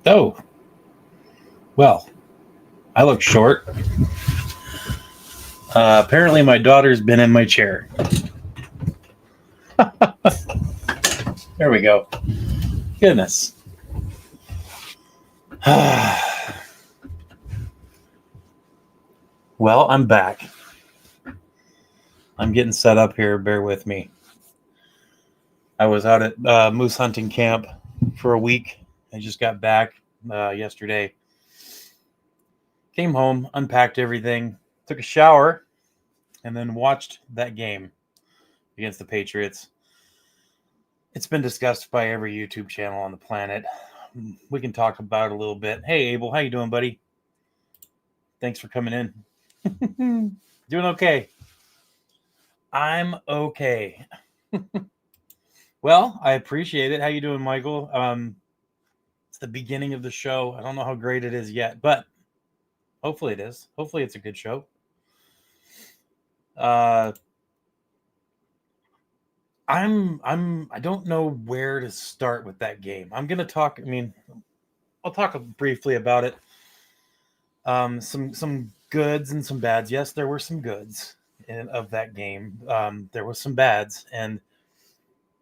Oh, well, I look short. Apparently, my daughter's been in my chair. There we go. Goodness. Well, I'm back. I'm getting set up here. Bear with me. I was out at moose hunting camp for a week. I just got back yesterday. Came home, unpacked everything, took a shower, and then watched that game against the Patriots. It's been discussed by every YouTube channel on the planet. We can talk about it a little bit. Hey, Abel, how you doing, buddy? Thanks for coming in. Doing okay. I'm okay. Well, I appreciate it. How you doing, Michael? It's the beginning of the show. I don't know how great it is yet, but hopefully it is. Hopefully it's a good show. I don't know where to start with that game. I'm gonna talk. I'll talk briefly about it. Some goods and some bads. Yes, there were some goods of that game. There was some bads, and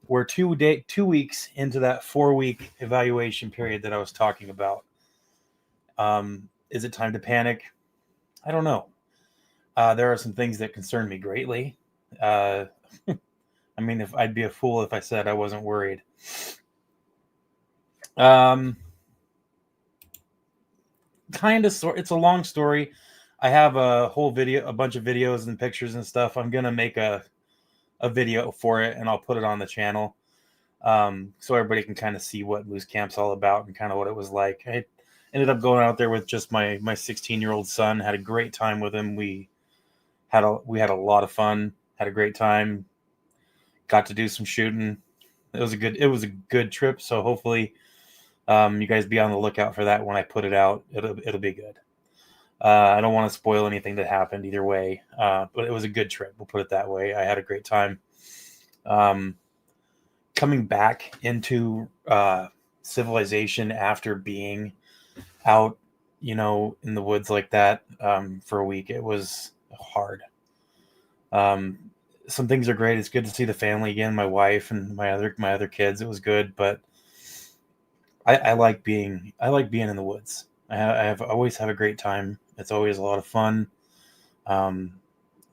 we're 2 weeks into that 4 week evaluation period that I was talking about. Is it time to panic? I don't know. There are some things that concern me greatly. If I'd be a fool if I said I wasn't worried. Kind of it's a long story. I have a bunch of videos and pictures and stuff. I'm gonna make a video for it and I'll put it on the channel, so everybody can kind of see what moose camp's all about and kind of what it was like. I ended up going out there with just my 16-year-old son. Had a great time with him. We had a lot of fun. Had a great time. Got to do some shooting. It was a good trip. So hopefully, you guys be on the lookout for that when I put it out. It'll be good. I don't want to spoil anything that happened either way, but it was a good trip. We'll put it that way. I had a great time. Coming back into civilization after being out, in the woods like that for a week, it was hard. Some things are great. It's good to see the family again, my wife and my other kids. It was good, but I like being in the woods. I always have a great time. It's always a lot of fun.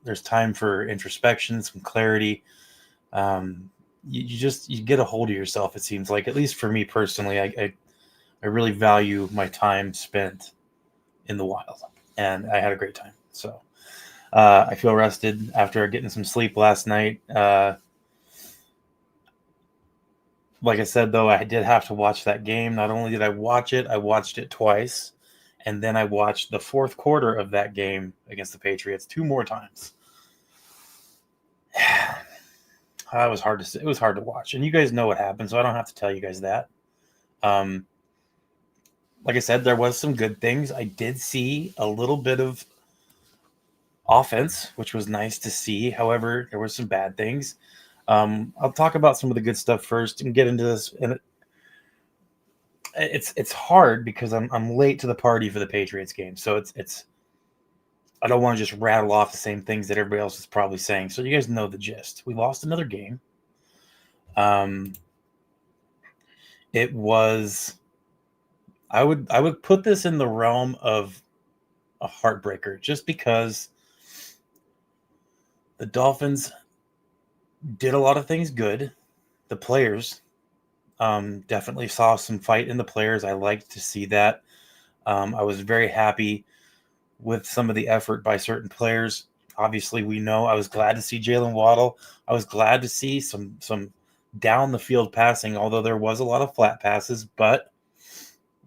There's time for introspection, some clarity. You get a hold of yourself. It seems like, at least for me personally, I really value my time spent in the wild, and I had a great time. So I feel rested after getting some sleep last night. Like I said, though, I did have to watch that game. Not only did I watch it, I watched it twice. And then I watched the fourth quarter of that game against the Patriots 2 more times. It was hard to watch. And you guys know what happened, so I don't have to tell you guys that. Like I said, there was some good things. I did see a little bit of offense, which was nice to see. However, there were some bad things. I'll talk about some of the good stuff first and get into this. And it's hard because I'm late to the party for the Patriots game, so it's I don't want to just rattle off the same things that everybody else is probably saying. So you guys know the gist. We lost another game. It was I would put this in the realm of a heartbreaker, just because the Dolphins did a lot of things good. The players definitely saw some fight in the players. I liked to see that. I was very happy with some of the effort by certain players. Obviously, we know I was glad to see Jalen Waddle. I was glad to see some down the field passing, although there was a lot of flat passes. But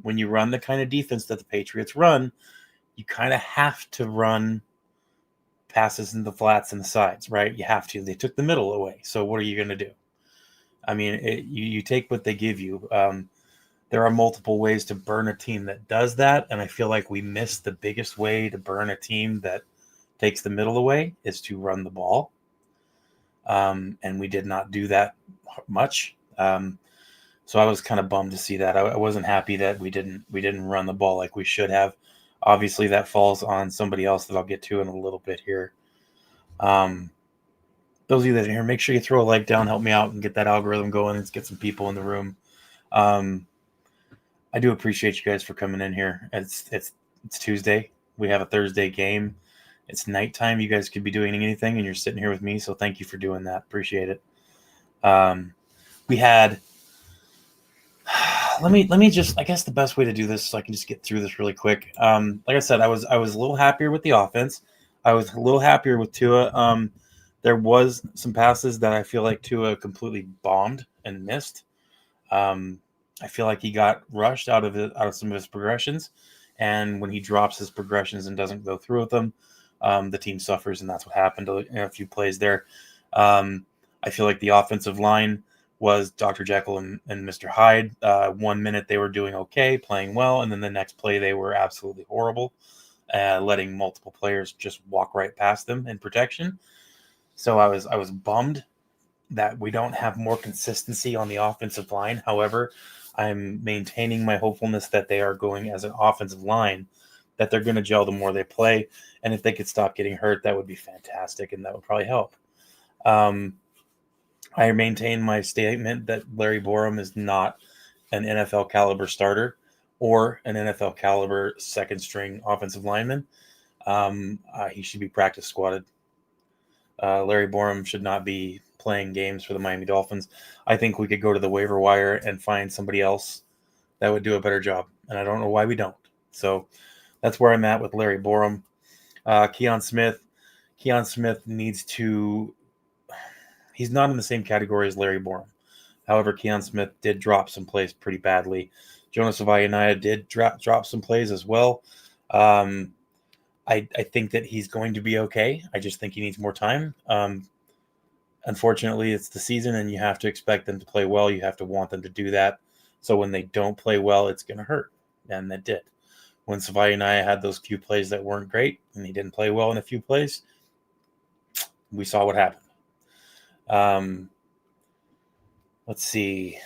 when you run the kind of defense that the Patriots run, you kind of have to run passes in the flats and the sides, right? You have to. They took the middle away. So what are you going to do? You take what they give you. There are multiple ways to burn a team that does that, and I feel like we missed the biggest way to burn a team that takes the middle away is to run the ball. And we did not do that much. So I was kind of bummed to see that. I wasn't happy that we didn't run the ball like we should have. Obviously, that falls on somebody else that I'll get to in a little bit here. Those of you that are here, make sure you throw a like down, help me out, and get that algorithm going, and get some people in the room. I do appreciate you guys for coming in here. It's Tuesday. We have a Thursday game. It's nighttime. You guys could be doing anything, and you're sitting here with me. So thank you for doing that. Appreciate it. We had. Let me just. I guess the best way to do this, so I can just get through this really quick. Like I said, I was a little happier with the offense. I was a little happier with Tua. There was some passes that I feel like Tua completely bombed and missed. I feel like he got rushed out of some of his progressions, and when he drops his progressions and doesn't go through with them, the team suffers, and that's what happened in a few plays there. I feel like the offensive line was Dr. Jekyll and Mr. Hyde. 1 minute they were doing okay, playing well, and then the next play they were absolutely horrible, letting multiple players just walk right past them in protection. So I was bummed that we don't have more consistency on the offensive line. However, I'm maintaining my hopefulness that they are going as an offensive line, that they're going to gel the more they play. And if they could stop getting hurt, that would be fantastic, and that would probably help. I maintain my statement that Larry Borum is not an NFL caliber starter or an NFL caliber second string offensive lineman. He should be practice squatted. Larry Borum should not be playing games for the Miami Dolphins. I think we could go to the waiver wire and find somebody else that would do a better job, and I don't know why we don't. So that's where I'm at with Larry Borum. Keon Smith needs to. He's not in the same category as Larry Borum. However, Keon Smith did drop some plays pretty badly. Jonas Avayanaya did drop some plays as well. I think that he's going to be okay. I just think he needs more time. Unfortunately, it's the season, and you have to expect them to play well. You have to want them to do that. So when they don't play well, it's going to hurt, and that did. When Avayanaya had those few plays that weren't great, and he didn't play well in a few plays, we saw what happened. Let's see.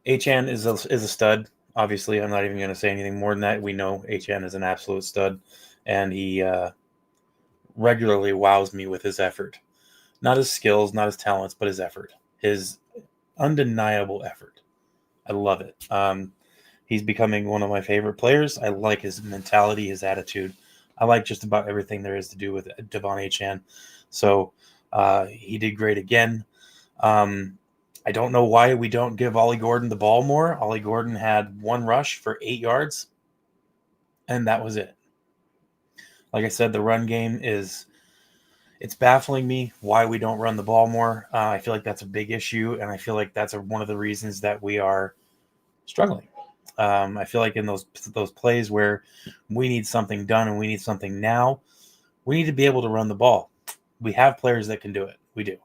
Achane is a stud. Obviously, I'm not even going to say anything more than that. We know Achane is an absolute stud, and he regularly wows me with his effort. Not his skills, not his talents, but his effort. His undeniable effort. I love it. He's becoming one of my favorite players. I like his mentality, his attitude. I like just about everything there is to do with Devon Achane. So he did great again. I don't know why we don't give Ollie Gordon the ball more. Ollie Gordon had one rush for 8 yards, and that was it. Like I said, the run game it's baffling me why we don't run the ball more. I feel like that's a big issue, and I feel like that's one of the reasons that we are struggling. I feel like in those plays where we need something done and we need something now, we need to be able to run the ball. We have players that can do it. We do.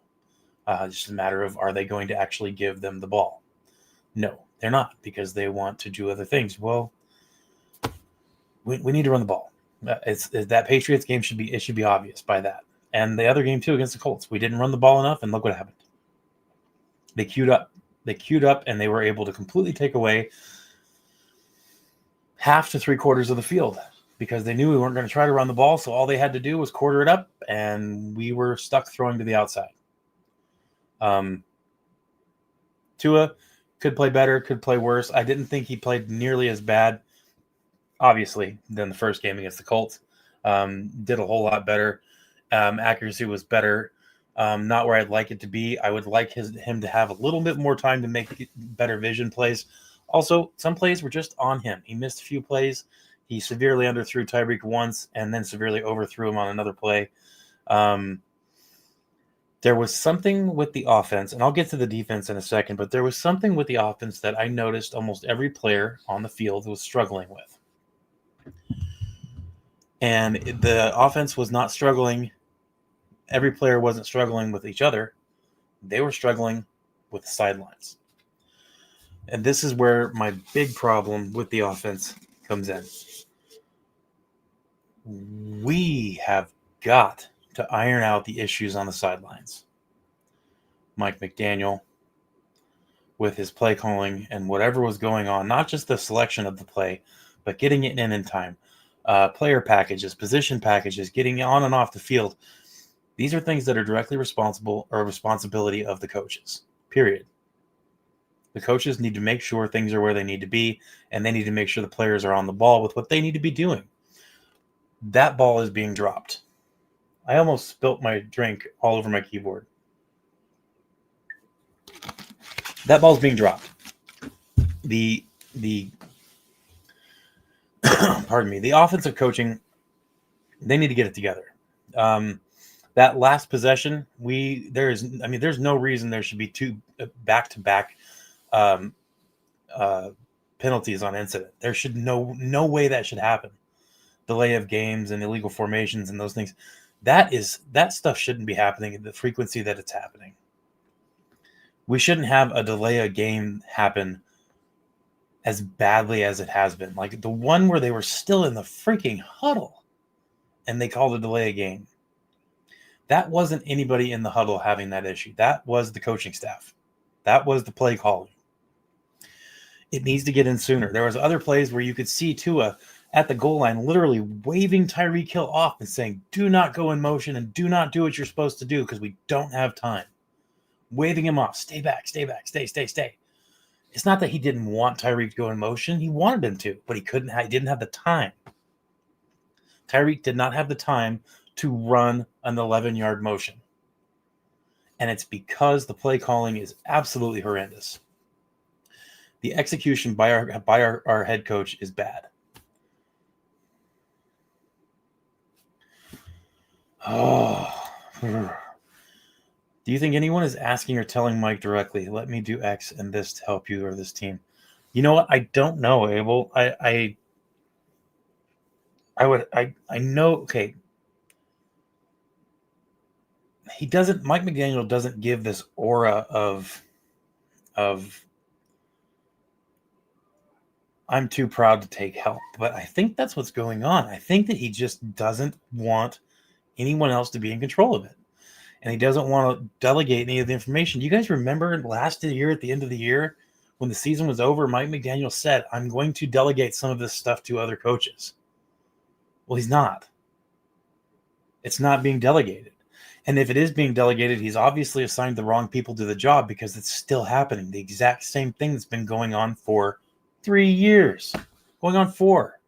It's just a matter of, are they going to actually give them the ball? No, they're not, because they want to do other things. Well, we need to run the ball. It's that Patriots game should be obvious by that. And the other game too against the Colts, we didn't run the ball enough, and look what happened. They queued up, and they were able to completely take away half to 3/4 of the field because they knew we weren't going to try to run the ball. So all they had to do was quarter it up, and we were stuck throwing to the outside. Tua could play better, could play worse. I didn't think he played nearly as bad, obviously, than the first game against the Colts. Did a whole lot better. Accuracy was better. Not where I'd like it to be. I would like him to have a little bit more time to make better vision plays. Also, some plays were just on him. He missed a few plays. He severely underthrew Tyreek once and then severely overthrew him on another play. There was something with the offense, and I'll get to the defense in a second, but there was something with the offense that I noticed almost every player on the field was struggling with. And the offense was not struggling. Every player wasn't struggling with each other. They were struggling with the sidelines. And this is where my big problem with the offense comes in. We have got to iron out the issues on the sidelines. Mike McDaniel, with his play calling and whatever was going on, not just the selection of the play, but getting it in time, player packages, position packages, getting on and off the field. These are things that are directly responsibility of the coaches, period. The coaches need to make sure things are where they need to be, and they need to make sure the players are on the ball with what they need to be doing. That ball is being dropped. I almost spilt my drink all over my keyboard. That ball's being dropped. The pardon me, the offensive coaching, they need to get it together. That last possession, there's no reason there should be two back-to-back penalties on incident. There should no way that should happen. Delay of games and illegal formations and those things. That stuff shouldn't be happening at the frequency that it's happening. We shouldn't have a delay of game happen as badly as it has been. Like the one where they were still in the freaking huddle and they called a delay of game. That wasn't anybody in the huddle having that issue. That was the coaching staff. That was the play calling. It needs to get in sooner. There was other plays where you could see Tua at the goal line literally waving Tyreek Hill off and saying, do not go in motion and do not do what you're supposed to do because we don't have time. Waving him off. Stay back, stay back, stay. It's not that he didn't want Tyreek to go in motion. He wanted him to, but he didn't have the time. Tyreek did not have the time to run an 11-yard motion. And it's because the play calling is absolutely horrendous. The execution by our head coach is bad. Oh. Do you think anyone is asking or telling Mike directly, let me do X and this to help you or this team? You know what? I don't know, Abel. I know, okay. Mike McDaniel doesn't give this aura of I'm too proud to take help, but I think that's what's going on. I think that he just doesn't want anyone else to be in control of it. And he doesn't want to delegate any of the information. You guys remember last year at the end of the year when the season was over, Mike McDaniel said, I'm going to delegate some of this stuff to other coaches. Well, he's not. It's not being delegated. And if it is being delegated, he's obviously assigned the wrong people to the job because it's still happening. The exact same thing that's been going on for 3 years, going on 4.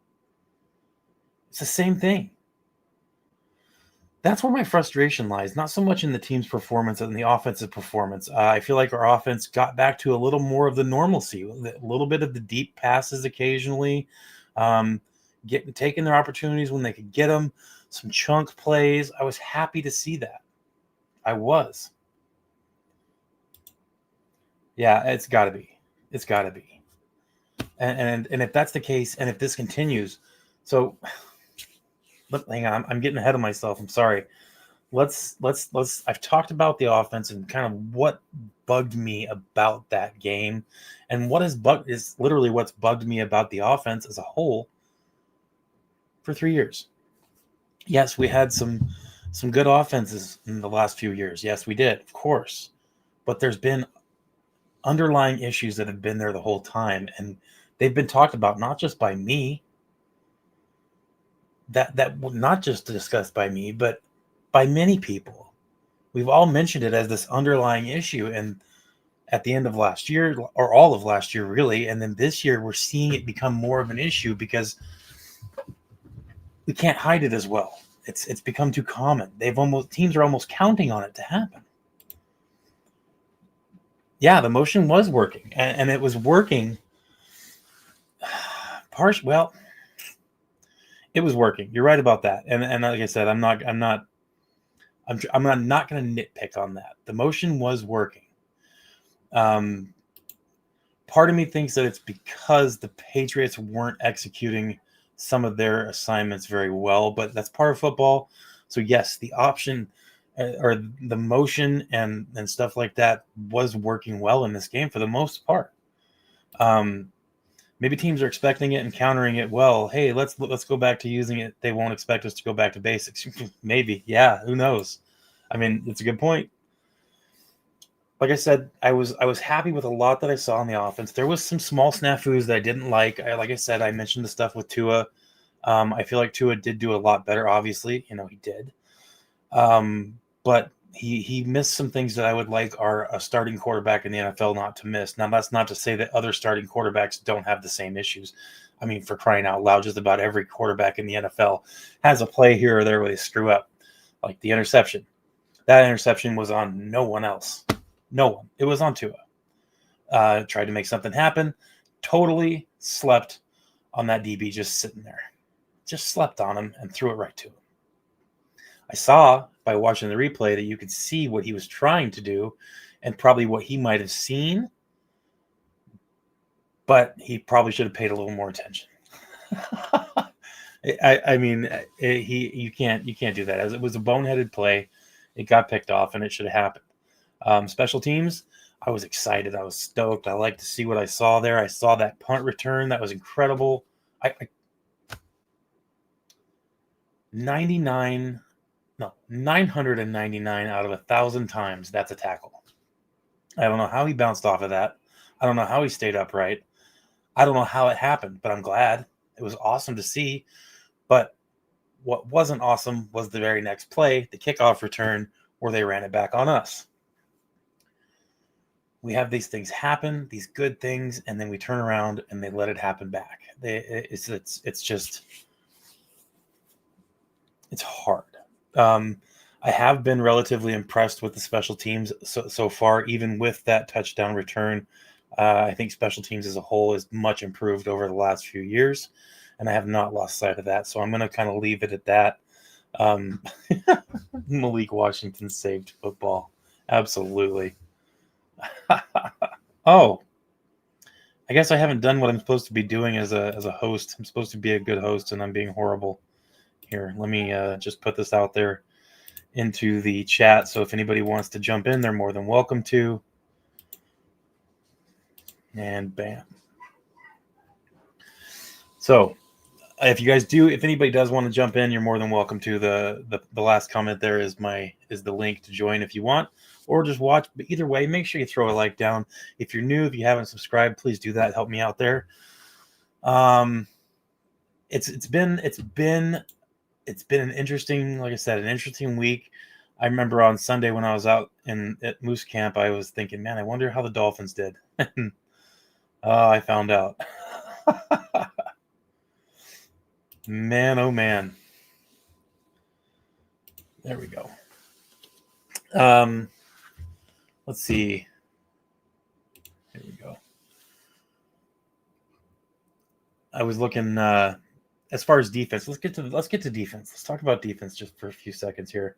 It's the same thing. That's where my frustration lies, not so much in the team's performance and the offensive performance. I feel like our offense got back to a little more of the normalcy, a little bit of the deep passes occasionally, taking their opportunities when they could get them, some chunk plays. I was happy to see that. I was. Yeah, it's got to be. It's got to be. And if that's the case, and if this continues, so hang on, I'm getting ahead of myself. I'm sorry. Let's. I've talked about the offense and kind of what bugged me about that game, and is literally what's bugged me about the offense as a whole for 3 years. Yes, we had some good offenses in the last few years. Yes, we did, of course, but there's been underlying issues that have been there the whole time, and they've been talked about not just by me. That not just discussed by me, but by many people. We've all mentioned it as this underlying issue, and at the end of last year, or all of last year, really, and then this year, we're seeing it become more of an issue because we can't hide it as well. It's become too common. Teams are almost counting on it to happen. Yeah, the motion was working, and it was working. Well, it was working. You're right about that. And like I said, I'm not going to nitpick on that. The motion was working. Part of me thinks that it's because the Patriots weren't executing some of their assignments very well, but that's part of football. So yes, the option or the motion and stuff like that was working well in this game for the most part. Maybe teams are expecting it and countering it well. Hey, let's go back to using it. They won't expect us to go back to basics. Maybe. Yeah, who knows? I mean, it's a good point. like I said, I was happy with a lot that I saw in the offense. There was some small snafus that I didn't like. Like I said, I mentioned the stuff with Tua. I feel like Tua did do a lot better. Obviously, he did. But he missed some things that I would like are a starting quarterback in the NFL not to miss. Now, that's not to say that other starting quarterbacks don't have the same issues. I mean, for crying out loud, just about every quarterback in the NFL has a play here or there where they screw up, like the interception. That interception was on no one else. No one. It was on Tua. Tried to make something happen. Totally slept on that DB just sitting there. Just slept on him and threw it right to him. I saw by watching the replay that you could see what he was trying to do and probably what he might have seen, but he probably should have paid a little more attention. I mean, you can't do that. As it was a boneheaded play, it got picked off, and it should have happened. Special teams, I was excited. I was stoked. I liked to see what I saw there. I saw that punt return. That was incredible. 999 out of 1,000 times, that's a tackle. I don't know how he bounced off of that. I don't know how he stayed upright. I don't know how it happened, but I'm glad. It was awesome to see. But what wasn't awesome was the very next play, the kickoff return, where they ran it back on us. We have these things happen, these good things, and then we turn around and they let it happen back. It's hard. I have been relatively impressed with the special teams so far, even with that touchdown return. I think special teams as a whole is much improved over the last few years, and I have not lost sight of that. So I'm going to kind of leave it at that. Malik Washington saved football. Absolutely. Oh, I guess I haven't done what I'm supposed to be doing as a host. I'm supposed to be a good host, and I'm being horrible. Here, let me just put this out there into the chat. So if anybody wants to jump in, they're more than welcome to. And bam. So if anybody does want to jump in, you're more than welcome to. The last comment there is the link to join if you want, or just watch. But either way, make sure you throw a like down. If you're new, if you haven't subscribed, please do that. Help me out there. It's been an interesting, like I said, an interesting week. I remember on Sunday when I was out at Moose Camp, I was thinking, man, I wonder how the Dolphins did. I found out. Man, oh man. There we go. Let's see. Here we go. I was looking as far as defense. Let's get to defense. Let's talk about defense just for a few seconds here.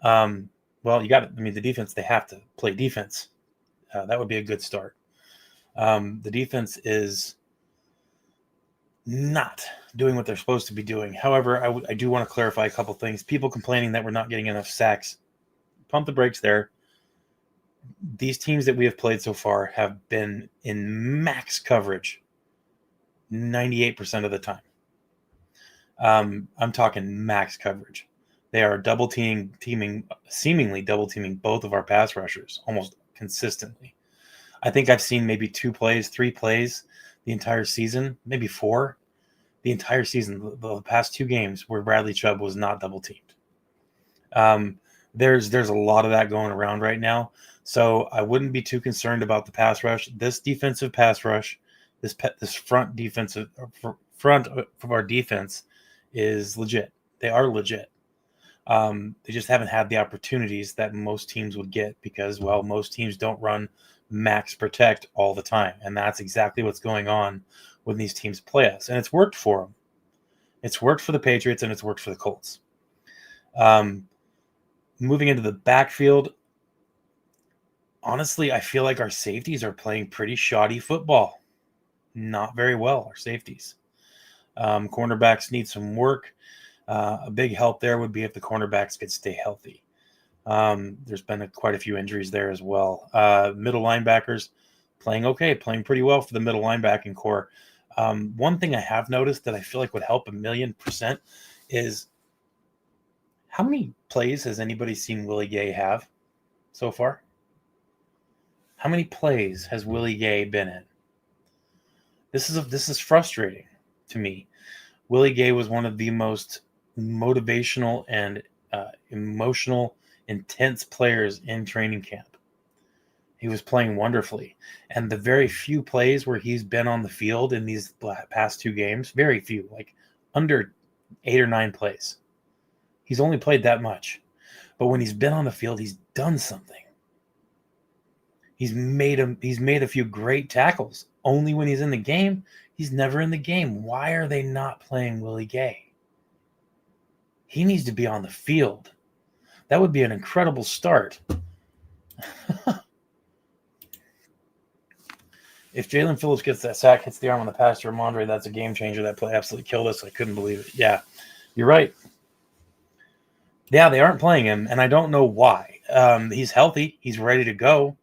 Well, you got it. I mean, the defense, they have to play defense. That would be a good start. The defense is not doing what they're supposed to be doing. However, I do want to clarify a couple things. People complaining that we're not getting enough sacks. Pump the brakes there. These teams that we have played so far have been in max coverage 98% of the time. I'm talking max coverage. They are seemingly double teaming both of our pass rushers almost consistently. I think I've seen maybe 3 plays the entire season, maybe 4. The entire season, the past 2 games where Bradley Chubb was not double teamed. There's a lot of that going around right now, so I wouldn't be too concerned about the pass rush. This defensive pass rush, this front of our defense is legit. They are legit. They just haven't had the opportunities that most teams would get because, well, most teams don't run max protect all the time, and that's exactly what's going on when these teams play us, and it's worked for them. It's worked for the Patriots, and it's worked for the Colts. Moving into the backfield, honestly, I feel like our safeties are playing pretty shoddy football. Not very well, our safeties. Cornerbacks need some work. A big help there would be if the cornerbacks could stay healthy. There's been quite a few injuries there as well. Middle linebackers playing pretty well for the middle linebacking core. One thing I have noticed that I feel like would help 1,000,000% is how many plays has anybody seen Willie Gay have so far? How many plays has Willie Gay been in? This is frustrating to me. Willie Gay was one of the most motivational and emotional, intense players in training camp. He was playing wonderfully. And the very few plays where he's been on the field in these past 2 games, very few, like under 8 or 9 plays. He's only played that much. But when he's been on the field, he's done something. He's made a few great tackles. Only when he's in the game, he's never in the game. Why are they not playing Willie Gay? He needs to be on the field. That would be an incredible start. If Jalen Phillips gets that sack, hits the arm on the pass to Ramondre, that's a game changer. That play absolutely killed us. I couldn't believe it. Yeah, you're right. Yeah, they aren't playing him, and I don't know why. He's healthy. He's ready to go.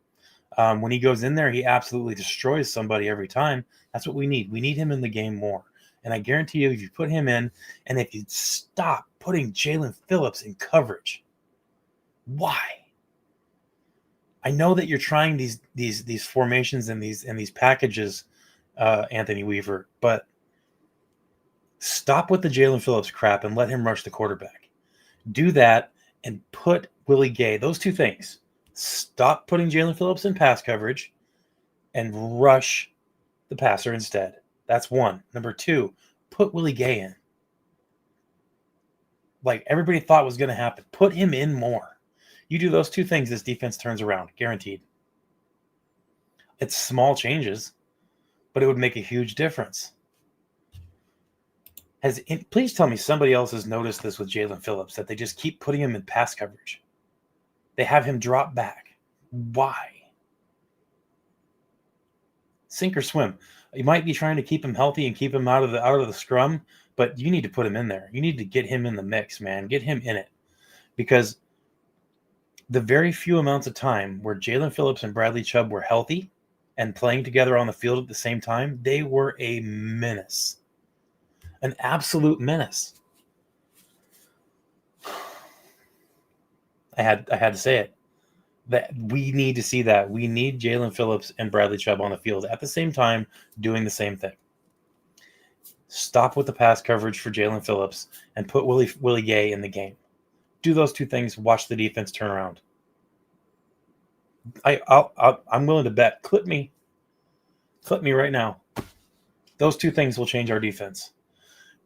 When he goes in there, he absolutely destroys somebody every time. That's what we need. We need him in the game more. And I guarantee you, if you put him in, and if you stop putting Jalen Phillips in coverage, why? I know that you're trying these formations and these packages, Anthony Weaver, but stop with the Jalen Phillips crap and let him rush the quarterback. Do that and put Willie Gay. Those two things. Stop putting Jalen Phillips in pass coverage and rush the passer instead. That's one. Number two, put Willie Gay in. Like everybody thought was going to happen. Put him in more. You do those two things, this defense turns around. Guaranteed. It's small changes, but it would make a huge difference. Please tell me somebody else has noticed this with Jalen Phillips, that they just keep putting him in pass coverage. They have him drop back. Why? Sink or swim. You might be trying to keep him healthy and keep him out of the scrum, but you need to put him in there. You need to get him in the mix, man. Get him in it. Because the very few amounts of time where Jalen Phillips and Bradley Chubb were healthy and playing together on the field at the same time, they were a menace. An absolute menace. I had to say it. That we need to see that. We need Jalen Phillips and Bradley Chubb on the field at the same time doing the same thing. Stop with the pass coverage for Jalen Phillips and put Willie Gay in the game. Do those two things. Watch the defense turn around. I'm willing to bet. Clip me right now. Those two things will change our defense.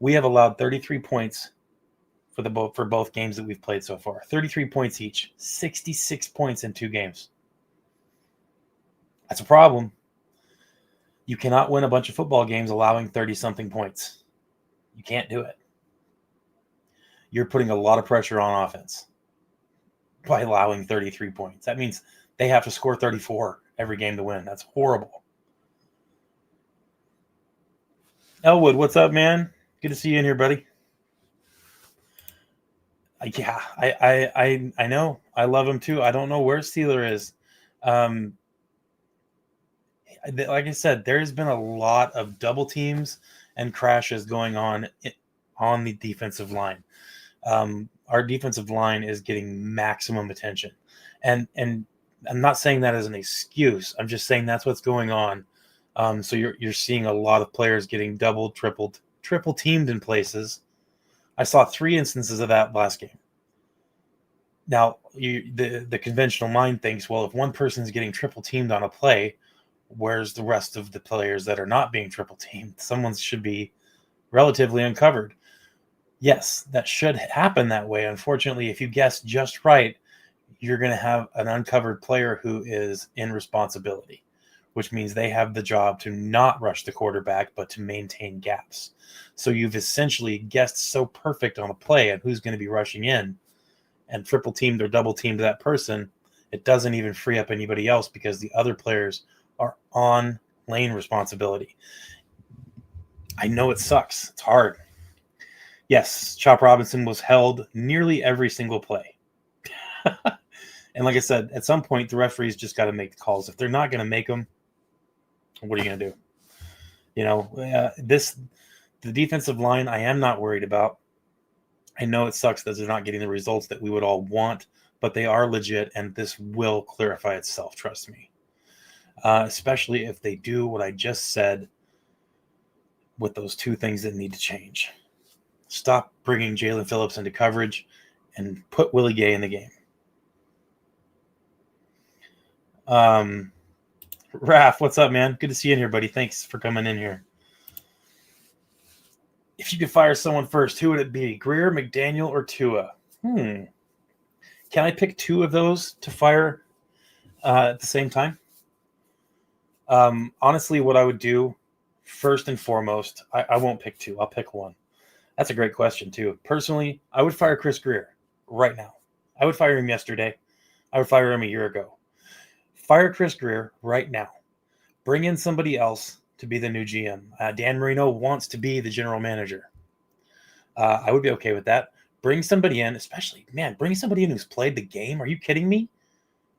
We have allowed 33 points for both games that we've played so far. 33 points each. 66 points in 2 games. That's a problem. You cannot win a bunch of football games allowing 30-something points. You can't do it. You're putting a lot of pressure on offense by allowing 33 points. That means they have to score 34 every game to win. That's horrible. Elwood, what's up, man? Good to see you in here, buddy. Yeah, I know. I love him too. I don't know where Steeler is. Like I said, there's been a lot of double teams and crashes going on the defensive line. Our defensive line is getting maximum attention, and I'm not saying that as an excuse. I'm just saying that's what's going on. So you're seeing a lot of players getting double, triple teamed in places. I saw 3 instances of that last game. Now, the conventional mind thinks, well, if one person's getting triple teamed on a play, where's the rest of the players that are not being triple teamed? Someone should be relatively uncovered. Yes, that should happen that way. Unfortunately, if you guess just right, you're going to have an uncovered player who is in responsibility, which means they have the job to not rush the quarterback, but to maintain gaps. So you've essentially guessed so perfect on a play and who's going to be rushing in, and triple teamed or double teamed that person, it doesn't even free up anybody else because the other players are on lane responsibility. I know it sucks. It's hard. Yes, Chop Robinson was held nearly every single play. And like I said, at some point, the referees just got to make the calls. If they're not going to make them, what are you going to do? You know, the defensive line, I am not worried about. I know it sucks that they're not getting the results that we would all want, but they are legit, and this will clarify itself. Trust me. especially if they do what I just said with those two things that need to change. Stop bringing Jalen Phillips into coverage and put Willie Gay in the game. Raph, what's up, man? Good to see you in here, buddy. Thanks for coming in here. If you could fire someone first, who would it be? Greer, McDaniel, or Tua? Can I pick two of those to fire at the same time? Honestly, what I would do, first and foremost, I won't pick two. I'll pick one. That's a great question, too. Personally, I would fire Chris Greer right now. I would fire him yesterday. I would fire him a year ago. Fire Chris Greer right now. Bring in somebody else to be the new GM. Dan Marino wants to be the general manager. I would be okay with that. Bring somebody in, especially, man, bring somebody in who's played the game. Are you kidding me?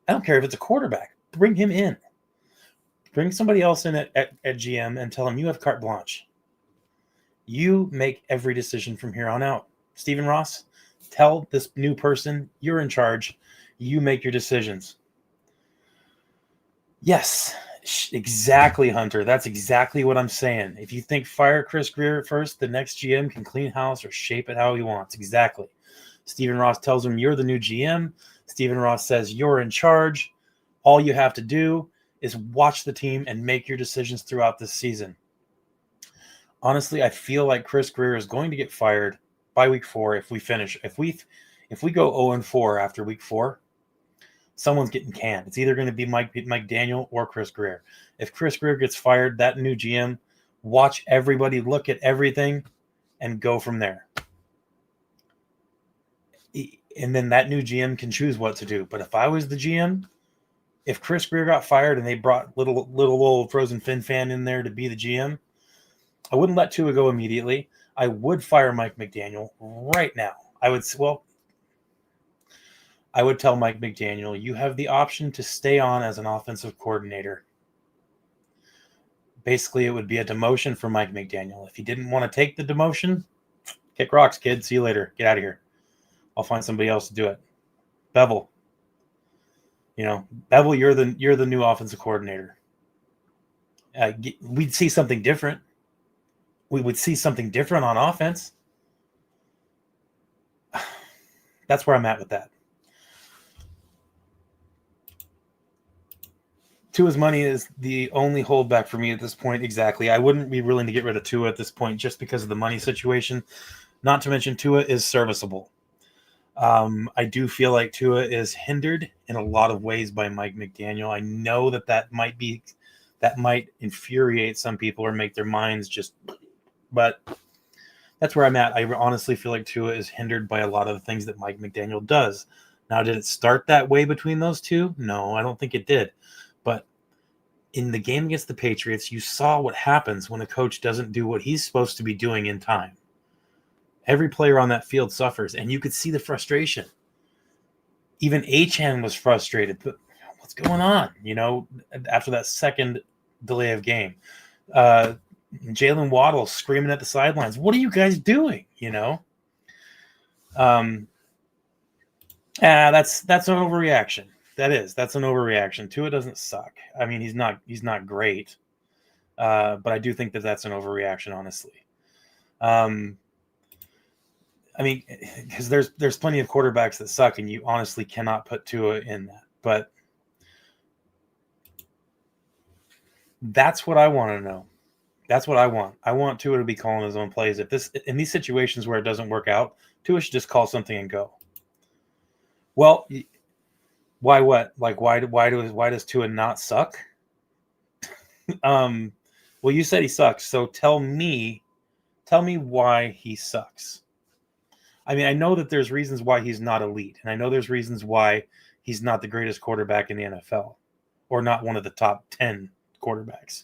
I don't care if it's a quarterback. Bring him in. Bring somebody else in at GM and tell him you have carte blanche. You make every decision from here on out. Stephen Ross, tell this new person you're in charge. You make your decisions. Yes, exactly, Hunter. That's exactly what I'm saying. If you think fire Chris Greer first, the next GM can clean house or shape it how he wants. Exactly. Stephen Ross tells him you're the new GM. Stephen Ross says you're in charge. All you have to do is watch the team and make your decisions throughout this season. Honestly, I feel like Chris Greer is going to get fired by week 4 if we finish. If we go 0-4 after week 4, someone's getting canned. It's either going to be Mike Daniel or Chris Greer. If Chris Greer gets fired, that new GM, watch everybody, look at everything, and go from there. And then that new GM can choose what to do. But if I was the GM, if Chris Greer got fired and they brought little old Frozen Fin fan in there to be the GM, I wouldn't let Tua go immediately. I would fire Mike McDaniel right now. I would tell Mike McDaniel, you have the option to stay on as an offensive coordinator. Basically, it would be a demotion for Mike McDaniel. If he didn't want to take the demotion, kick rocks, kid. See you later. Get out of here. I'll find somebody else to do it. Bevel. Bevel, you're the new offensive coordinator. We'd see something different. We would see something different on offense. That's where I'm at with that. Tua's money is the only holdback for me at this point. Exactly. I wouldn't be willing to get rid of Tua at this point just because of the money situation. Not to mention Tua is serviceable. I do feel like Tua is hindered in a lot of ways by Mike McDaniel. I know that might infuriate some people or make their minds just, but that's where I'm at. I honestly feel like Tua is hindered by a lot of the things that Mike McDaniel does. Now, did it start that way between those two? No, I don't think it did. But in the game against the Patriots, you saw what happens when a coach doesn't do what he's supposed to be doing in time. Every player on that field suffers, and you could see the frustration. Even Achane was frustrated. But what's going on? After that second delay of game, Jalen Waddle screaming at the sidelines. What are you guys doing? That's an overreaction. That's an overreaction. Tua doesn't suck. I mean, he's not great, but I do think that's an overreaction, honestly. I mean, because there's plenty of quarterbacks that suck, and you honestly cannot put Tua in that. But that's what I want to know. That's what I want. I want Tua to be calling his own plays. In these situations where it doesn't work out, Tua should just call something and go. Well, why what? Like why does Tua not suck? Well, you said he sucks, so tell me why he sucks. I mean, I know that there's reasons why he's not elite, and I know there's reasons why he's not the greatest quarterback in the NFL, or not one of the top 10 quarterbacks.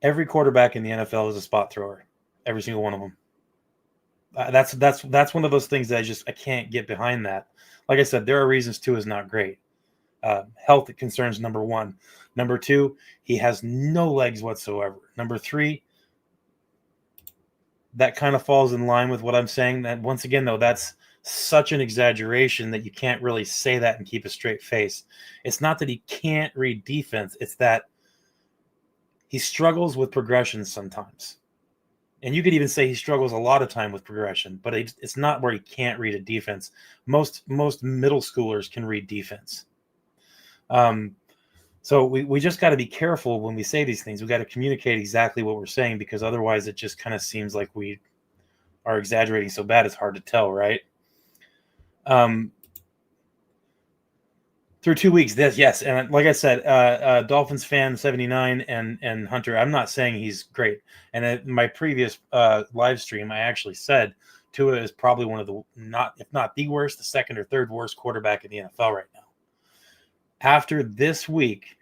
Every quarterback in the NFL is a spot thrower, every single one of them. That's one of those things that I can't get behind that. Like I said, there are reasons Tua is not great. Health concerns, number 1. Number 2, he has no legs whatsoever. Number 3, that kind of falls in line with what I'm saying. That once again, though, that's such an exaggeration that you can't really say that and keep a straight face. It's not that he can't read defense, it's that he struggles with progression sometimes. And you could even say he struggles a lot of time with progression, but it's not where he can't read a defense. Most middle schoolers can read defense. So we just got to be careful when we say these things. We got to communicate exactly what we're saying, because otherwise it just kind of seems like we are exaggerating so bad it's hard to tell, right? Through 2 weeks, yes, and like I said, Dolphins fan 79 and Hunter. I'm not saying he's great. And in my previous live stream, I actually said Tua is probably one of the if not the worst, the second or third worst quarterback in the NFL right now. After this week,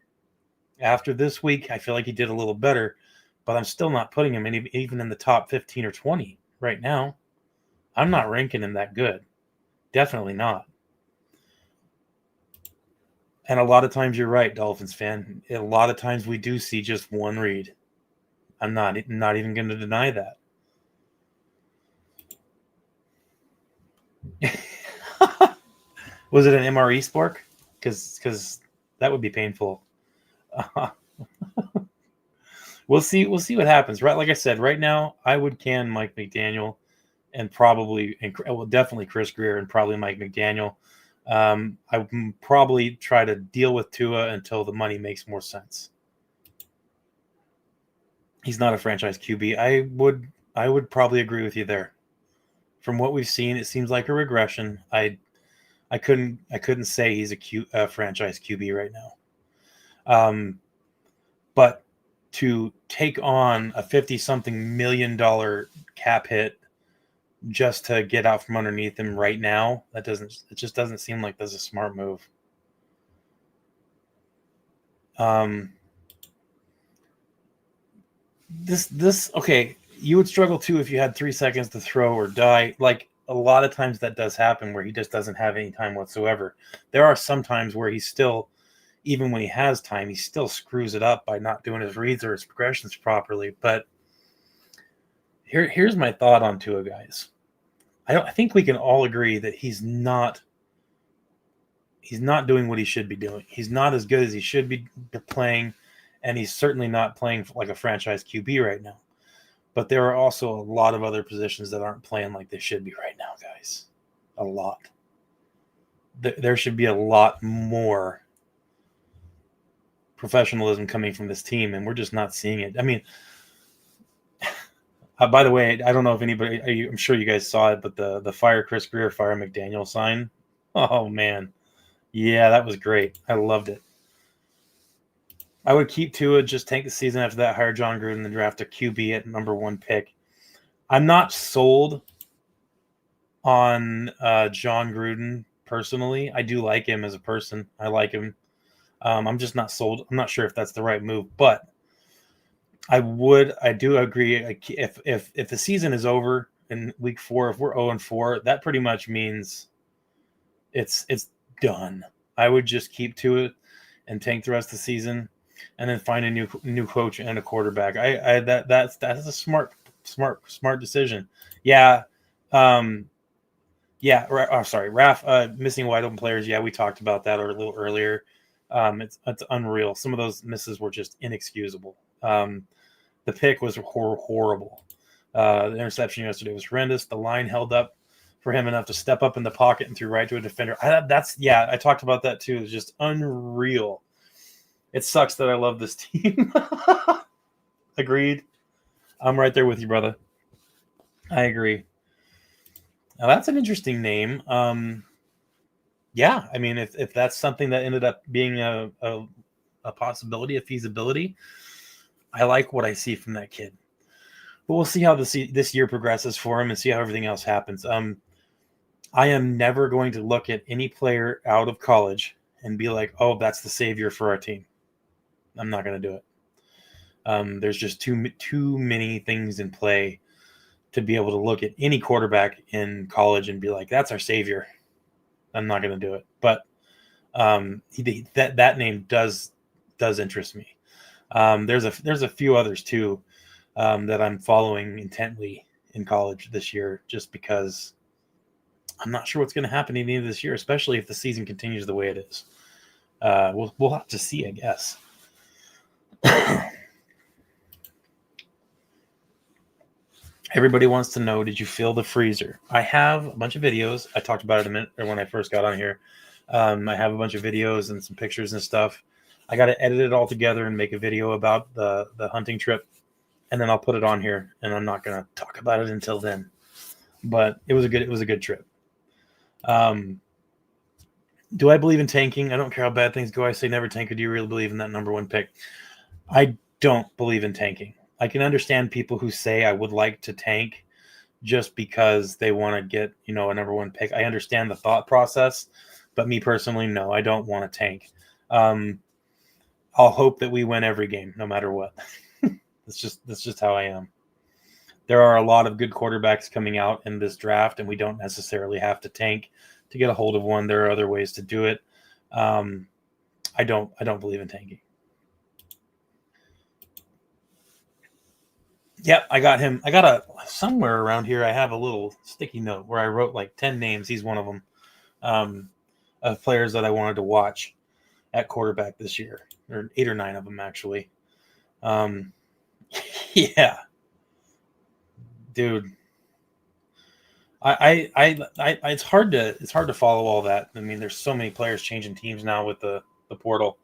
I feel like he did a little better, but I'm still not putting him even in the top 15 or 20 right now. I'm not ranking him that good. Definitely not. And a lot of times you're right, Dolphins fan. A lot of times we do see just one read. I'm not even going to deny that. Was it an MRE spork? Because that would be painful. We'll see what happens. Right, like I said, right now I would can Mike McDaniel and definitely Chris Greer and probably Mike McDaniel. I would probably try to deal with Tua until the money makes more sense. He's not a franchise QB. I would probably agree with you there. From what we've seen, it seems like a regression. I couldn't say he's a franchise QB right now. But to take on a $50-something million cap hit just to get out from underneath him right now, it just doesn't seem like that's a smart move. Okay, you would struggle too if you had 3 seconds to throw or die. Like, a lot of times that does happen where he just doesn't have any time whatsoever. There are some times where he's still, even when he has time, he still screws it up by not doing his reads or his progressions properly. But here's my thought on Tua, guys. I think we can all agree that he's not doing what he should be doing. He's not as good as he should be playing, and he's certainly not playing like a franchise QB right now. But there are also a lot of other positions that aren't playing like they should be right now, guys. A lot. There should be a lot more professionalism coming from this team, and we're just not seeing it. I mean, by the way, I don't know if anybody, I'm sure you guys saw it, but the fire Chris Greer, fire McDaniel sign. Oh, man. Yeah, that was great. I loved it. I would keep Tua, just take the season after that, hire John Gruden, and draft a QB at number 1 pick. I'm not sold on John Gruden personally. I do like him as a person. I like him. I'm just not sold. I'm not sure if that's the right move, but I do agree. If the season is over in week 4, if we're 0-4, that pretty much means it's done. I would just keep to it and tank the rest of the season, and then find a new coach and a quarterback. That's a smart decision. Yeah. Yeah. Sorry, Raph. Missing wide open players. Yeah, we talked about that a little earlier. It's unreal. Some of those misses were just inexcusable. The pick was horrible. The interception yesterday was horrendous. The line held up for him enough to step up in the pocket and threw right to a defender. I talked about that too. It's just unreal. It sucks that I love this team. Agreed. I'm right there with you, brother. I agree. Now that's an interesting name. Yeah, I mean, if that's something that ended up being a possibility, a feasibility, I like what I see from that kid. But we'll see how this year progresses for him and see how everything else happens. I am never going to look at any player out of college and be like, oh, that's the savior for our team. I'm not going to do it. There's just too many things in play to be able to look at any quarterback in college and be like, that's our savior. I'm not going to do it. But that name does interest me. There's a few others too that I'm following intently in college this year, just because I'm not sure what's going to happen at the end of this year, especially if the season continues the way it is. We'll have to see, I guess. Everybody wants to know, did you fill the freezer? I have a bunch of videos. I talked about it a minute when I first got on here. I have a bunch of videos and some pictures and stuff. I got to edit it all together and make a video about the hunting trip, and then I'll put it on here. And I'm not going to talk about it until then. But it was a good trip. Do I believe in tanking? I don't care how bad things go. I say never tank. Or do you really believe in that number one pick? I don't believe in tanking. I can understand people who say I would like to tank just because they want to get, a number one pick. I understand the thought process, but me personally, no, I don't want to tank. I'll hope that we win every game, no matter what. That's just how I am. There are a lot of good quarterbacks coming out in this draft, and we don't necessarily have to tank to get a hold of one. There are other ways to do it. I don't believe in tanking. Yep, I got him. I got somewhere around here. I have a little sticky note where I wrote like 10 names. He's one of them, of players that I wanted to watch at quarterback this year, or 8 or 9 of them actually. Yeah, dude. I it's hard to follow all that. I mean, there's so many players changing teams now with the portal.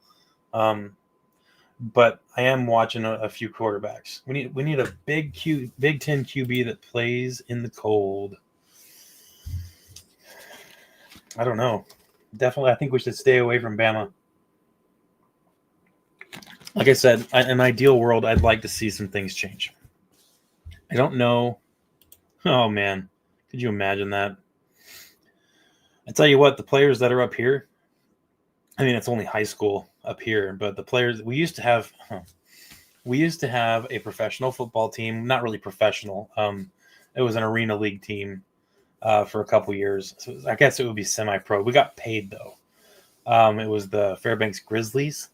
But I am watching a few quarterbacks. We need a Big Ten QB that plays in the cold. I don't know. Definitely, I think we should stay away from Bama. Like I said, in an ideal world, I'd like to see some things change. I don't know. Oh man, could you imagine that? I tell you what, the players that are up here. I mean, it's only high school up here, but the players we used to have a professional football team. Not really professional. It was an arena league team for a couple years. So I guess it would be semi-pro. We got paid though. It was the Fairbanks Grizzlies.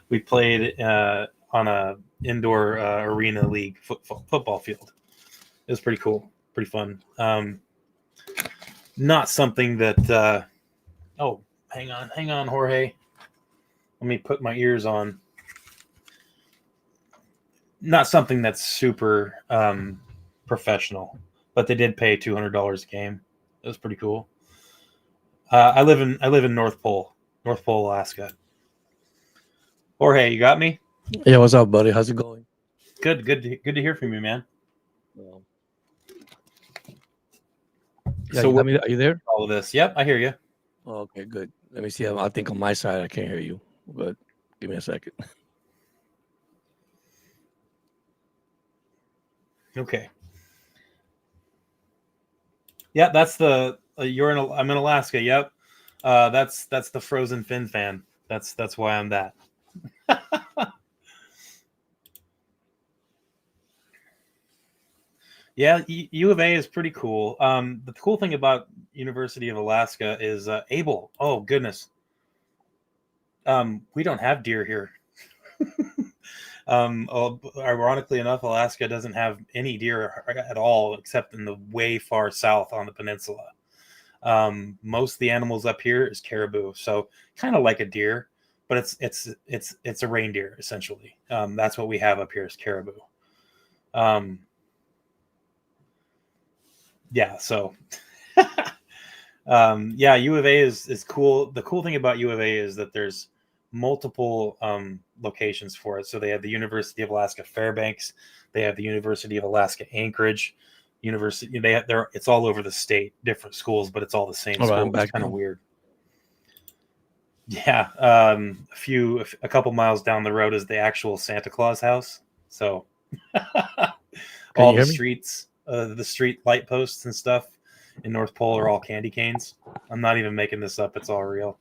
We played on a indoor arena league football field. It was pretty cool, pretty fun. Not something that. Oh, hang on, Jorge. Let me put my ears on. Not something that's super professional, but they did pay $200 a game. It was pretty cool. I live in North Pole, Alaska. Jorge, you got me? Yeah, what's up, buddy? How's it going? Good to hear from you, man. Yeah, So are you there? all of this? Yep, I hear you. Oh, okay, good. Let me see. I think on my side I can't hear you, but give me a second. Okay. Yeah, that's the I'm in Alaska. Yep. That's the Frozen Finn fan. That's why I'm that. Yeah, U of A is pretty cool. The cool thing about University of Alaska is Able. Oh goodness. We don't have deer here. Ironically enough, Alaska doesn't have any deer at all, except in the way far south on the peninsula. Most of the animals up here is caribou, so kind of like a deer, but it's a reindeer essentially. That's what we have up here is caribou. Yeah, so yeah, U of A is cool. The cool thing about U of A is that there's multiple locations for it. So they have the University of Alaska Fairbanks, they have the University of Alaska Anchorage, University. It's all over the state, different schools, but it's all the same school. I'm back. It's kind of weird. Yeah, a couple miles down the road is the actual Santa Claus house. So all the streets, the street light posts and stuff in North Pole are all candy canes. I'm not even making this up. It's all real.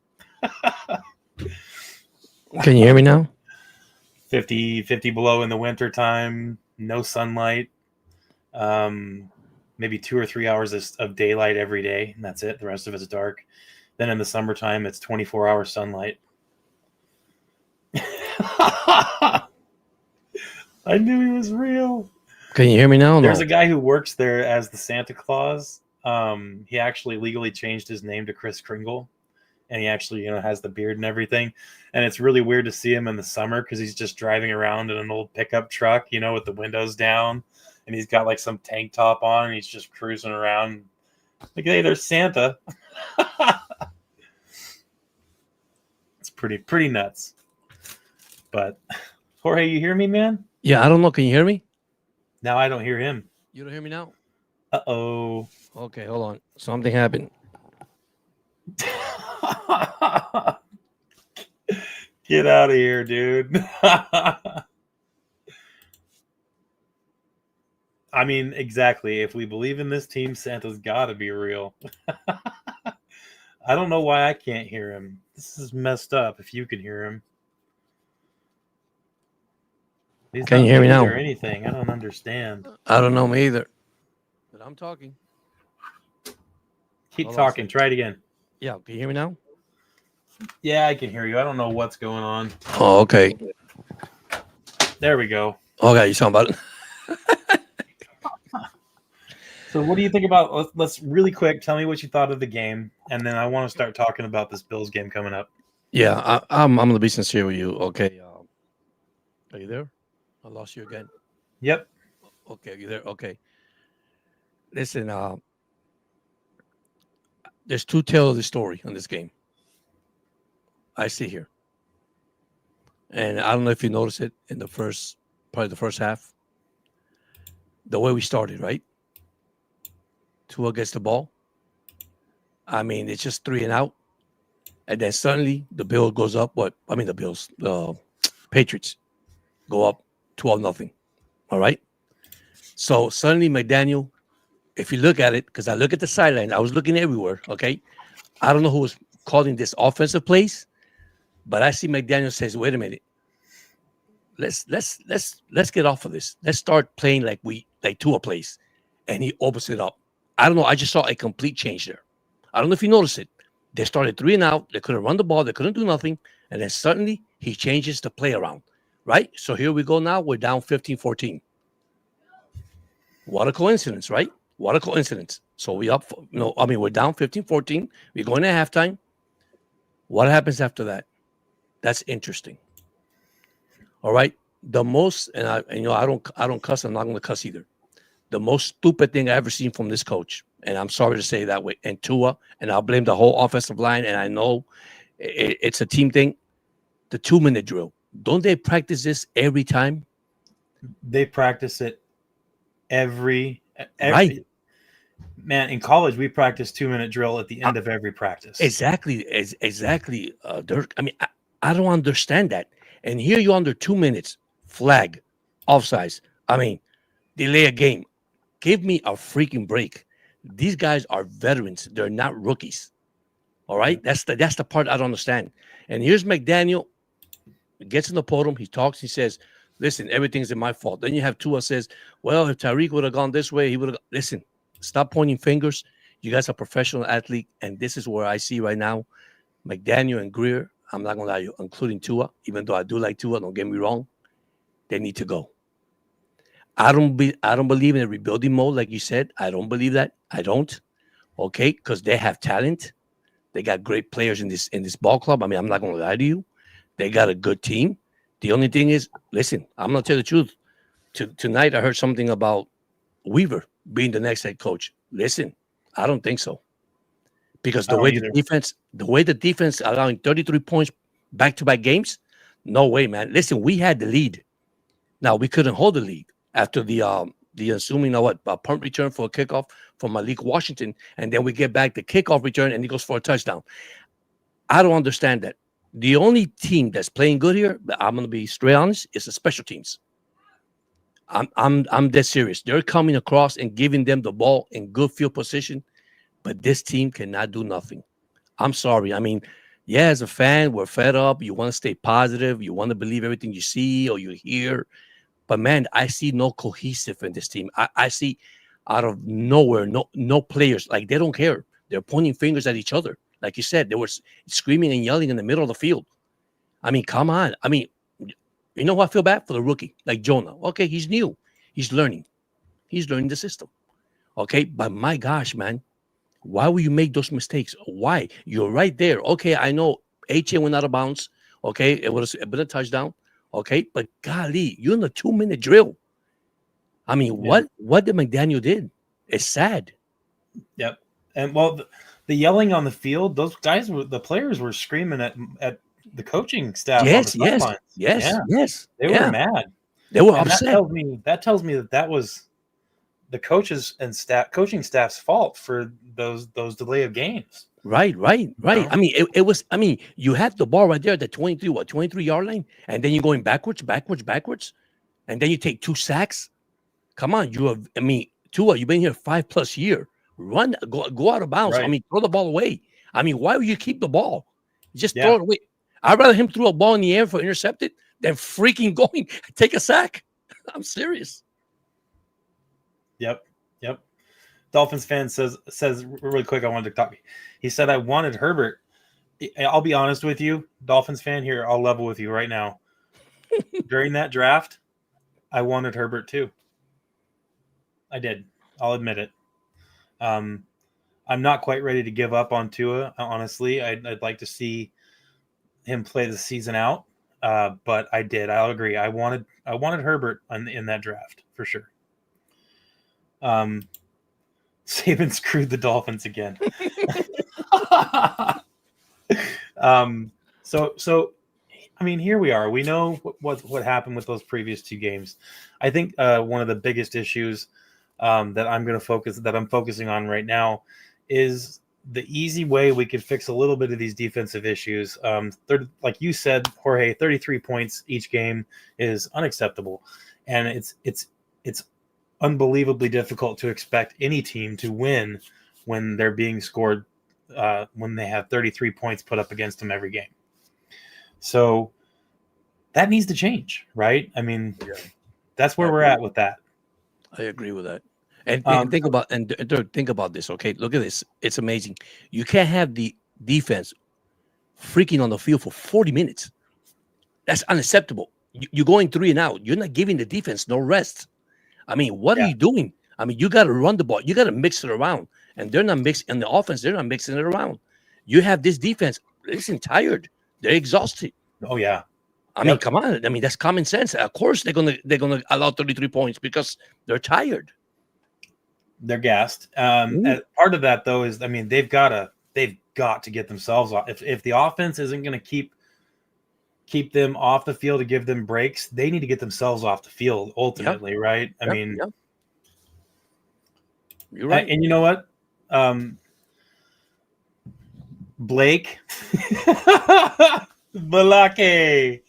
Can you hear me now? 50 below in the winter time, no sunlight, maybe 2 or 3 hours of daylight every day, and that's it. The rest of it's dark. Then in the summertime, it's 24-hour sunlight. I knew he was real. Can you hear me now? There's a guy who works there as the Santa Claus. He actually legally changed his name to Kris Kringle, and he actually, has the beard and everything. And it's really weird to see him in the summer because he's just driving around in an old pickup truck, with the windows down, and he's got like some tank top on, and he's just cruising around. Like, hey, there's Santa. It's pretty nuts. But Jorge, you hear me, man? Yeah, I don't know. Can you hear me? Now I don't hear him. You don't hear me now? Uh-oh. Okay, hold on. Something happened. Get out of here, dude. I mean, exactly. If we believe in this team, Santa's got to be real. I don't know why I can't hear him. This is messed up if you can hear him. He's Can not you hear me muted now? or anything. I don't understand. I don't know me either. But I'm talking. Keep Hold on a talking. second. Try it again. Yeah, can you hear me now? Yeah, I can hear you. I don't know what's going on. Oh, okay. There we go. Okay, you talking about it? So what do you think about, let's really quick, tell me what you thought of the game, and then I want to start talking about this Bills game coming up. Yeah, I'm going to be sincere with you. Okay. Are you there? I lost you again. Yep. Okay, you there? Okay. Listen, there's two tales of the story on this game. I see here. And I don't know if you noticed it in probably the first half. The way we started, right? Tua gets the ball. I mean, it's just 3 and out. And then suddenly the bill goes up. The Patriots go up 12-0. All right. So suddenly McDaniel, if you look at it, because I look at the sideline, I was looking everywhere. Okay. I don't know who was calling this offensive plays, but I see McDaniel says, wait a minute. Let's get off of this. Let's start playing like Tua plays. And he opens it up. I don't know. I just saw a complete change there. I don't know if you noticed it. They started 3 and out. They couldn't run the ball. They couldn't do nothing. And then suddenly he changes the play around, right? So here we go now. We're down 15-14. What a coincidence, right? What a coincidence. So we're down 15-14. We're going to halftime. What happens after that? That's interesting. All right. The most, I don't cuss. I'm not going to cuss either. The most stupid thing I ever seen from this coach, and I'm sorry to say that way, and Tua, and I'll blame the whole offensive line, and I know it's a team thing, the 2-minute drill. Don't they practice this every time? They practice it every right. Man, in college, we practice 2-minute drill at the end of every practice. Exactly, Dirk. I mean, I don't understand that. And here you're under 2 minutes, flag, offsides. I mean, delay a game. Give me a freaking break. These guys are veterans. They're not rookies. All right? That's the part I don't understand. And here's McDaniel. He gets in the podium. He talks. He says, listen, everything's in my fault. Then you have Tua says, well, if Tyreek would have gone this way, he would have. Listen, stop pointing fingers. You guys are professional athlete. And this is where I see right now McDaniel and Greer, I'm not going to lie to you, including Tua, even though I do like Tua, don't get me wrong, they need to go. I don't believe in a rebuilding mode, like you said. I don't believe that. I don't. Okay, because they have talent. They got great players in this ball club. I mean, I'm not going to lie to you. They got a good team. The only thing is, listen, I'm going to tell you the truth. Tonight, I heard something about Weaver being the next head coach. Listen, I don't think so. Because the way the defense allowing 33 points back-to-back games, no way, man. Listen, we had the lead. Now, we couldn't hold the lead after the assuming a punt return for a kickoff from Malik Washington, and then we get back the kickoff return, and he goes for a touchdown. I don't understand that. The only team that's playing good here, I'm going to be straight honest, is the special teams. I'm dead serious. They're coming across and giving them the ball in good field position, but this team cannot do nothing. I'm sorry. I mean, yeah, as a fan, we're fed up. You want to stay positive. You want to believe everything you see or you hear. But, man, I see no cohesive in this team. I see out of nowhere, no players. Like, they don't care. They're pointing fingers at each other. Like you said, they were screaming and yelling in the middle of the field. I mean, come on. I mean, you know what? I feel bad for the rookie, like Jonah. Okay, he's new. He's learning. He's learning the system. Okay, but my gosh, man, Why would you make those mistakes? Why? You're right there. Okay, I know HA went out of bounds. Okay, it would have been a touchdown. Okay, but golly, you're in a 2-minute drill. I mean, Yeah. what did McDaniel did? It's sad. Yep. And well, the yelling on the field, those guys were the players were screaming at the coaching staff on the Yes, yes, sidelines. yes, Yeah, yes. they were Yeah, mad, they were and upset. that tells me that was the coaches and coaching staff's fault for those delay of games. Right, right, You right. know? I mean, it was. I mean, you had the ball right there at the 23-yard line, and then you're going backwards, and then you take 2 sacks. Come on, you have. I mean, Tua, you've been here 5+ year. Run, go out of bounds. I Right. mean, throw the ball away. I mean, why would you keep the ball? Just throw Yeah. it away. I'd rather him throw a ball in the air for intercepted than freaking going take a sack. I'm serious. Yep. Yep. Dolphins fan says really quick. I wanted to talk. He said I wanted Herbert. I'll be honest with you, Dolphins fan here. I'll level with you right now. During that draft, I wanted Herbert too. I did. I'll admit it. I'm not quite ready to give up on Tua. Honestly, I'd like to see him play the season out. But I did. I'll agree. I wanted Herbert in that draft for sure. Saban screwed the Dolphins again. So I mean, here we are. We know what happened with those previous 2 games. I think one of the biggest issues that I'm focusing on right now is the easy way we could fix a little bit of these defensive issues. Like you said, Jorge, 33 points each game is unacceptable, and it's unbelievably difficult to expect any team to win when they're being scored when they have 33 points put up against them every game. So that needs to change, right? I mean, that's where we're at with that. I agree with that. And think about this. Okay, look at this. It's amazing. You can't have the defense freaking on the field for 40 minutes. That's unacceptable. You're going 3 and out. You're not giving the defense no rest. I mean, what are Yeah. you doing? I mean, you got to run the ball. You got to mix it around. And they're not mixing in the offense. They're not mixing it around. You have this defense. Listen, tired. They're exhausted. Oh yeah. I mean, come on. I mean, that's common sense. Of course, they're gonna allow 33 points because they're tired. They're gassed. Part of that though is, I mean, they've got to get themselves off. If the offense isn't going to keep them off the field to give them breaks, they need to get themselves off the field ultimately, right? I mean, you're right. And you know what? Blake Balake.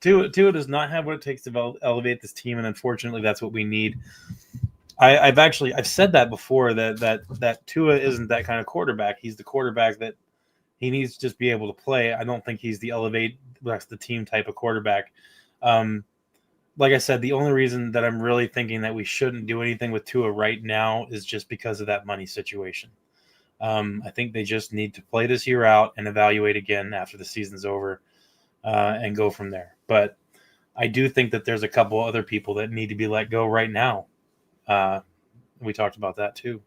Tua does not have what it takes to elevate this team, and unfortunately, that's what we need. I've said that before that Tua isn't that kind of quarterback. He's the quarterback that he needs to just be able to play. I don't think he's the elevate the team type of quarterback. Like I said, the only reason that I'm really thinking that we shouldn't do anything with Tua right now is just because of that money situation. I think they just need to play this year out and evaluate again after the season's over and go from there. But I do think that there's a couple other people that need to be let go right now. We talked about that too.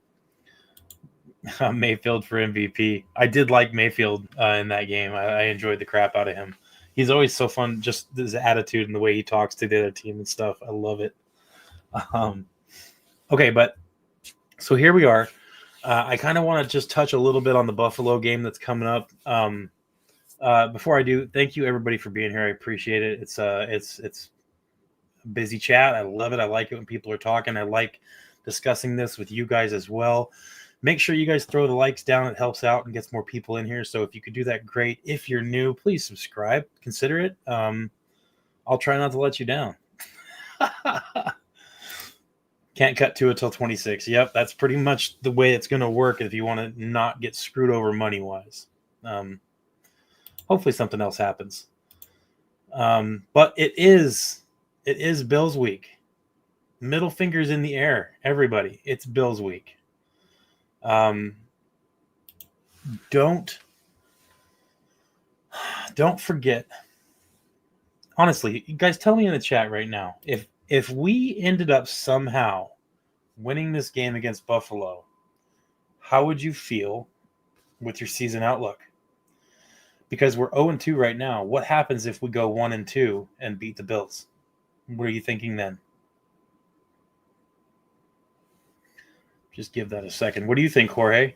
Mayfield for MVP. I did like Mayfield in that game. I enjoyed the crap out of him. He's always so fun, just his attitude and the way he talks to the other team and stuff. I love it. Okay, but so here we are. I kind of want to just touch a little bit on the Buffalo game that's coming up. Before I do, thank you everybody for being here. I appreciate it. It's a busy chat. I love it. I like it when people are talking. I like discussing this with you guys as well. Make sure you guys throw the likes down. It helps out and gets more people in here. So if you could do that, great. If you're new, please subscribe. Consider it. I'll try not to let you down. Can't cut to it till 26. Yep, that's pretty much the way it's going to work if you want to not get screwed over money-wise. Hopefully something else happens. But it is Bills week. Middle fingers in the air, everybody. It's Bills week. Don't forget. Honestly, you guys tell me in the chat right now, if we ended up somehow winning this game against Buffalo, how would you feel with your season outlook? Because we're 0-2 right now. What happens if we go 1-2 and beat the Bills? What are you thinking then? Just give that a second. What do you think, Jorge?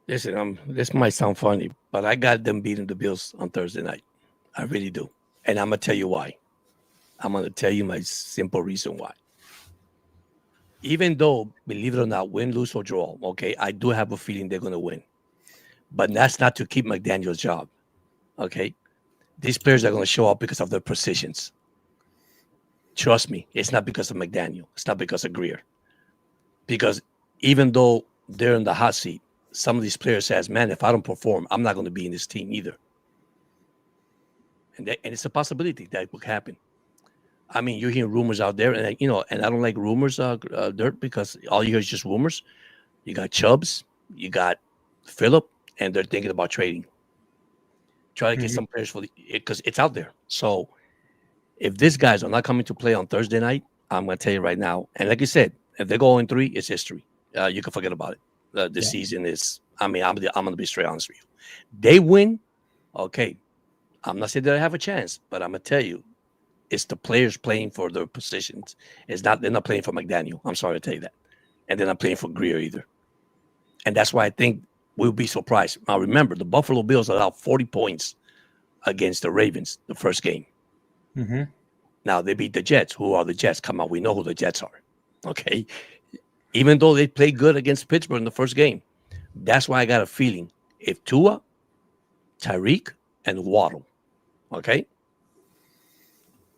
Listen, this might sound funny, but I got them beating the Bills on Thursday night. I really do. And I'm going to tell you why. I'm going to tell you my simple reason why. Even though, believe it or not, win, lose, or draw, okay, I do have a feeling they're going to win. But that's not to keep McDaniel's job, okay? These players are going to show up because of their positions. Trust me, it's not because of McDaniel. It's not because of Greer. Because even though they're in the hot seat, some of these players says, man, if I don't perform, I'm not going to be in this team either. And it's a possibility that would happen. I mean, you're hearing rumors out there, and and I don't like rumors, Dirt, because all you hear is just rumors. You got Chubbs, you got Phillip, and they're thinking about trading. Try to get some players because it's out there. So if these guys are not coming to play on Thursday night, I'm going to tell you right now. And like you said, if they go 0-3, it's history. You can forget about it. The season is. I mean, I'm going to be straight honest with you. They win, okay. I'm not saying they have a chance, but I'm going to tell you, it's the players playing for their positions. They're not playing for McDaniel. I'm sorry to tell you that. And they're not playing for Greer either. And that's why I think we'll be surprised. Now, remember, the Buffalo Bills allowed 40 points against the Ravens the first game. Mm-hmm. Now, they beat the Jets. Who are the Jets? Come on, we know who the Jets are. Okay? Even though they played good against Pittsburgh in the first game. That's why I got a feeling if Tua, Tyreek, and Waddle, okay,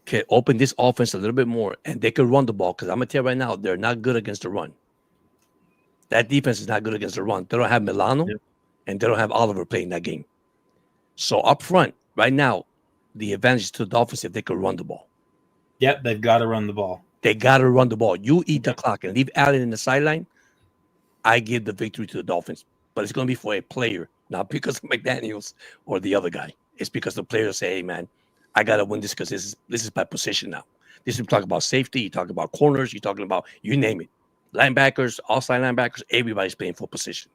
can open this offense a little bit more and they could run the ball, because I'm going to tell you right now, they're not good against the run. That defense is not good against the run. They don't have Milano, and they don't have Oliver playing that game. So up front, right now, the advantage to the Dolphins if they could run the ball. Yep, they've got to run the ball. They got to run the ball. You eat the clock and leave Allen in the sideline, I give the victory to the Dolphins. But it's going to be for a player, not because of McDaniels or the other guy. It's because the players say, hey, man, I got to win this because this is my position now. This is talking about safety. You talk about corners. You're talking about, you name it. Linebackers, outside linebackers, everybody's playing for position.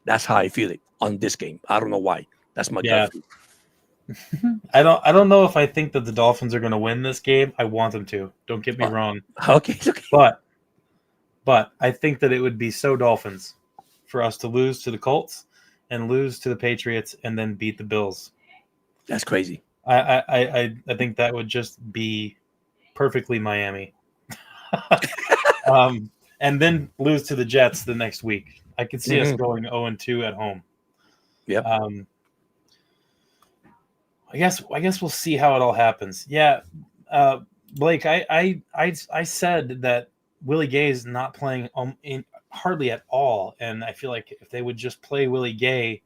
That's how I feel it on this game. I don't know why. That's my gut feeling. I don't know if I think that the Dolphins are going to win this game. I want them to. Don't get me wrong. Okay. But I think that it would be so Dolphins for us to lose to the Colts and lose to the Patriots and then beat the Bills. That's crazy. I think that would just be perfectly Miami. And then lose to the Jets the next week. I could see us going 0-2 at home. Yeah. I guess we'll see how it all happens. Yeah, Blake, I said that Willie Gay is not playing hardly at all, and I feel like if they would just play Willie Gay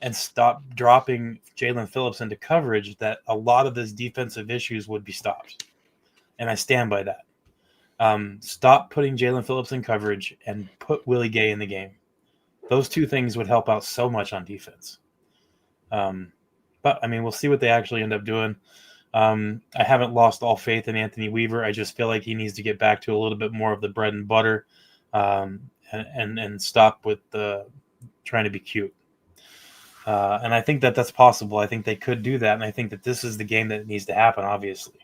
and stop dropping Jalen Phillips into coverage, that a lot of this defensive issues would be stopped. And I stand by that. Stop putting Jalen Phillips in coverage and put Willie Gay in the game. Those two things would help out so much on defense. But, I mean, we'll see what they actually end up doing. I haven't lost all faith in Anthony Weaver. I just feel like he needs to get back to a little bit more of the bread and butter and stop with the trying to be cute. And I think that that's possible. I think they could do that, and I think that this is the game that needs to happen, obviously.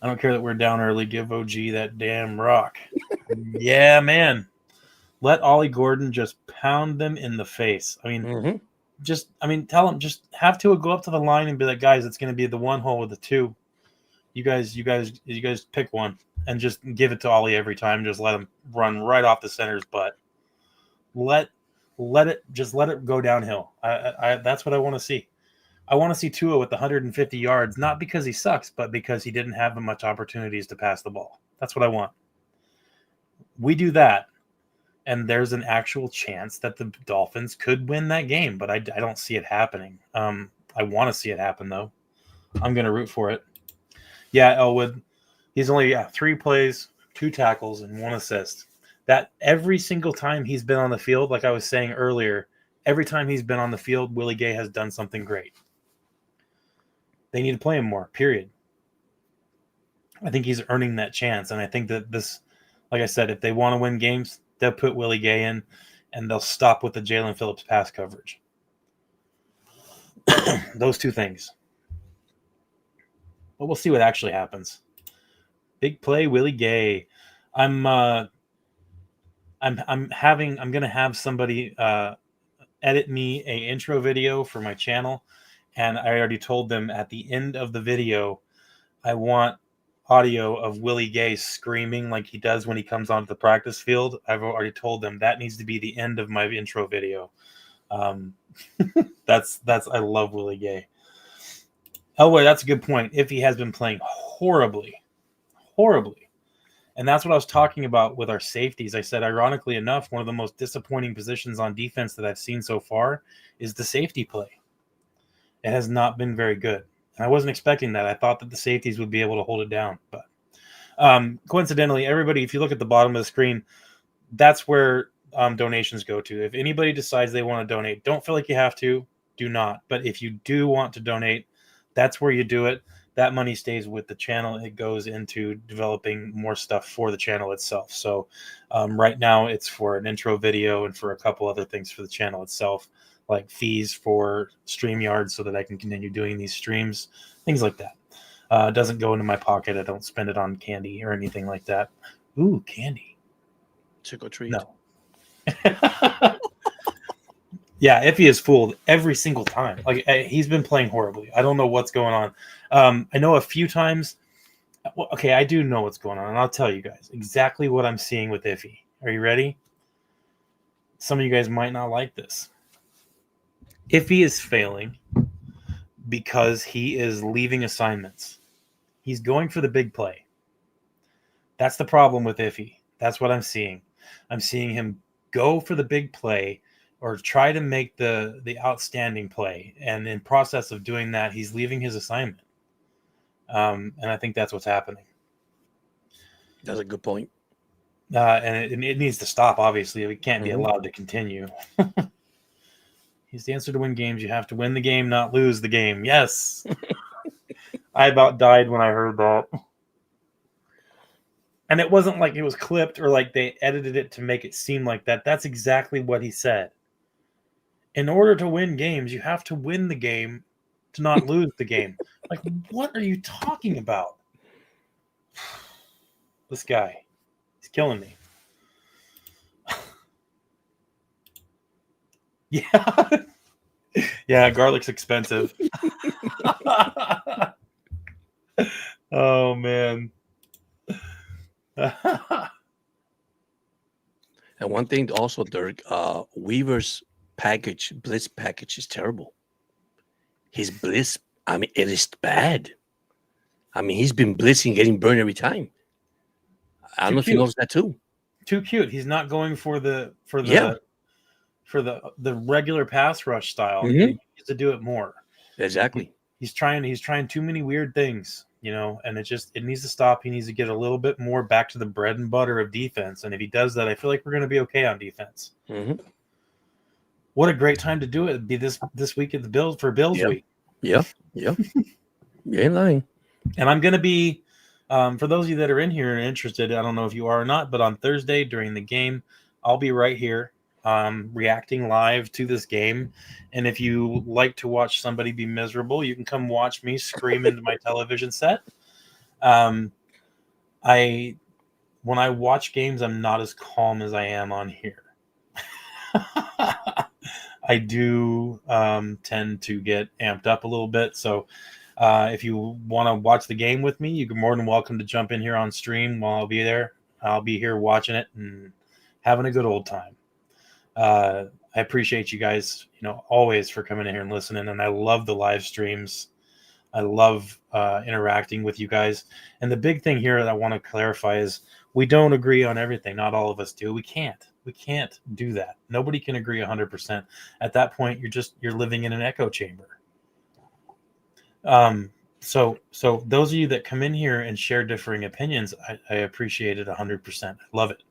I don't care that we're down early. Give OG that damn rock. Yeah, man. Let Ollie Gordon just pound them in the face. I mean, tell them, just have Tua go up to the line and be like, guys, it's going to be the one hole with the two. You guys pick one and just give it to Ollie every time. Just let him run right off the center's butt. Let it go downhill. I that's what I want to see. I want to see Tua with 150 yards, not because he sucks, but because he didn't have much opportunities to pass the ball. That's what I want. We do that, and there's an actual chance that the Dolphins could win that game, but I don't see it happening. I want to see it happen, though. I'm going to root for it. Yeah, Elwood, he's only 3 plays, 2 tackles, and 1 assist. That every single time he's been on the field, like I was saying earlier, every time he's been on the field, Willie Gay has done something great. They need to play him more, period. I think he's earning that chance, and I think that this, Like I said, if they want to win games, they'll put Willie Gay in, and they'll stop with the Jalen Phillips pass coverage. Those two things. But we'll see what actually happens. Big play, Willie Gay. I'm gonna have somebody edit me a intro video for my channel, and I already told them at the end of the video I want audio of Willie Gay screaming like he does when he comes onto the practice field. I've already told them that needs to be the end of my intro video. That's I love Willie Gay. Oh wait, that's a good point. If he has been playing horribly, and that's what I was talking about with our safeties. I said, ironically enough, one of the most disappointing positions on defense that I've seen so far is the safety play. It has not been very good. And I wasn't expecting that. I thought that the safeties would be able to hold it down. But coincidentally, everybody, if you look at the bottom of the screen, that's where donations go to. If anybody decides they want to donate, don't feel like you have to. Do not. But if you do want to donate, that's where you do it. That money stays with the channel. It goes into developing more stuff for the channel itself. So right now it's for an intro video and for a couple other things for the channel itself, like fees for StreamYard so that I can continue doing these streams, things like that. It doesn't go into my pocket. I don't spend it on candy or anything like that. Ooh, candy. Trick or treat. No. Yeah, Iffy is fooled every single time. Like he's been playing horribly. I don't know what's going on. I know a few times. Well, okay, I do know what's going on, and I'll tell you guys exactly what I'm seeing with Iffy. Are you ready? Some of you guys might not like this. Iffy is failing because he is leaving assignments. He's going for the big play. That's the problem with Iffy. That's what I'm seeing. I'm seeing him go for the big play or try to make the outstanding play. And in process of doing that, he's leaving his assignment. And I think that's what's happening. That's a good point. And it needs to stop, obviously. It can't be allowed to continue. He's the answer to win games. You have to win the game, not lose the game. Yes. I about died when I heard that. And it wasn't like it was clipped or like they edited it to make it seem like that. That's exactly what he said. In order to win games, you have to win the game to not lose the game. Like, what are you talking about? This guy, he's killing me. Yeah. Yeah, garlic's expensive. Oh, man. And one thing also, Dirk, Weaver's blitz package is terrible. His blitz, I mean, it is bad. I mean, he's been blitzing, getting burned every time. I don't know if you noticed that too. Too cute. He's not going for the regular pass rush style. He needs to do it more. Exactly. He's trying too many weird things, and it needs to stop. He needs to get a little bit more back to the bread and butter of defense. And if he does that, I feel like we're going to be okay on defense. What a great time to do it. It'd be this week at the Bills week. Yep. You ain't lying. And I'm going to be, for those of you that are in here and interested, I don't know if you are or not, but on Thursday during the game, I'll be right here reacting live to this game. And if you like to watch somebody be miserable, you can come watch me scream into my television set. When I watch games, I'm not as calm as I am on here. I do tend to get amped up a little bit. So if you want to watch the game with me, you're more than welcome to jump in here on stream while I'll be there. I'll be here watching it and having a good old time. I appreciate you guys, always for coming in here and listening. And I love the live streams. I love interacting with you guys. And the big thing here that I want to clarify is we don't agree on everything. Not all of us do. We can't do that. Nobody can agree 100%. At that point, you're living in an echo chamber. So those of you that come in here and share differing opinions, I appreciate it 100%. I love it.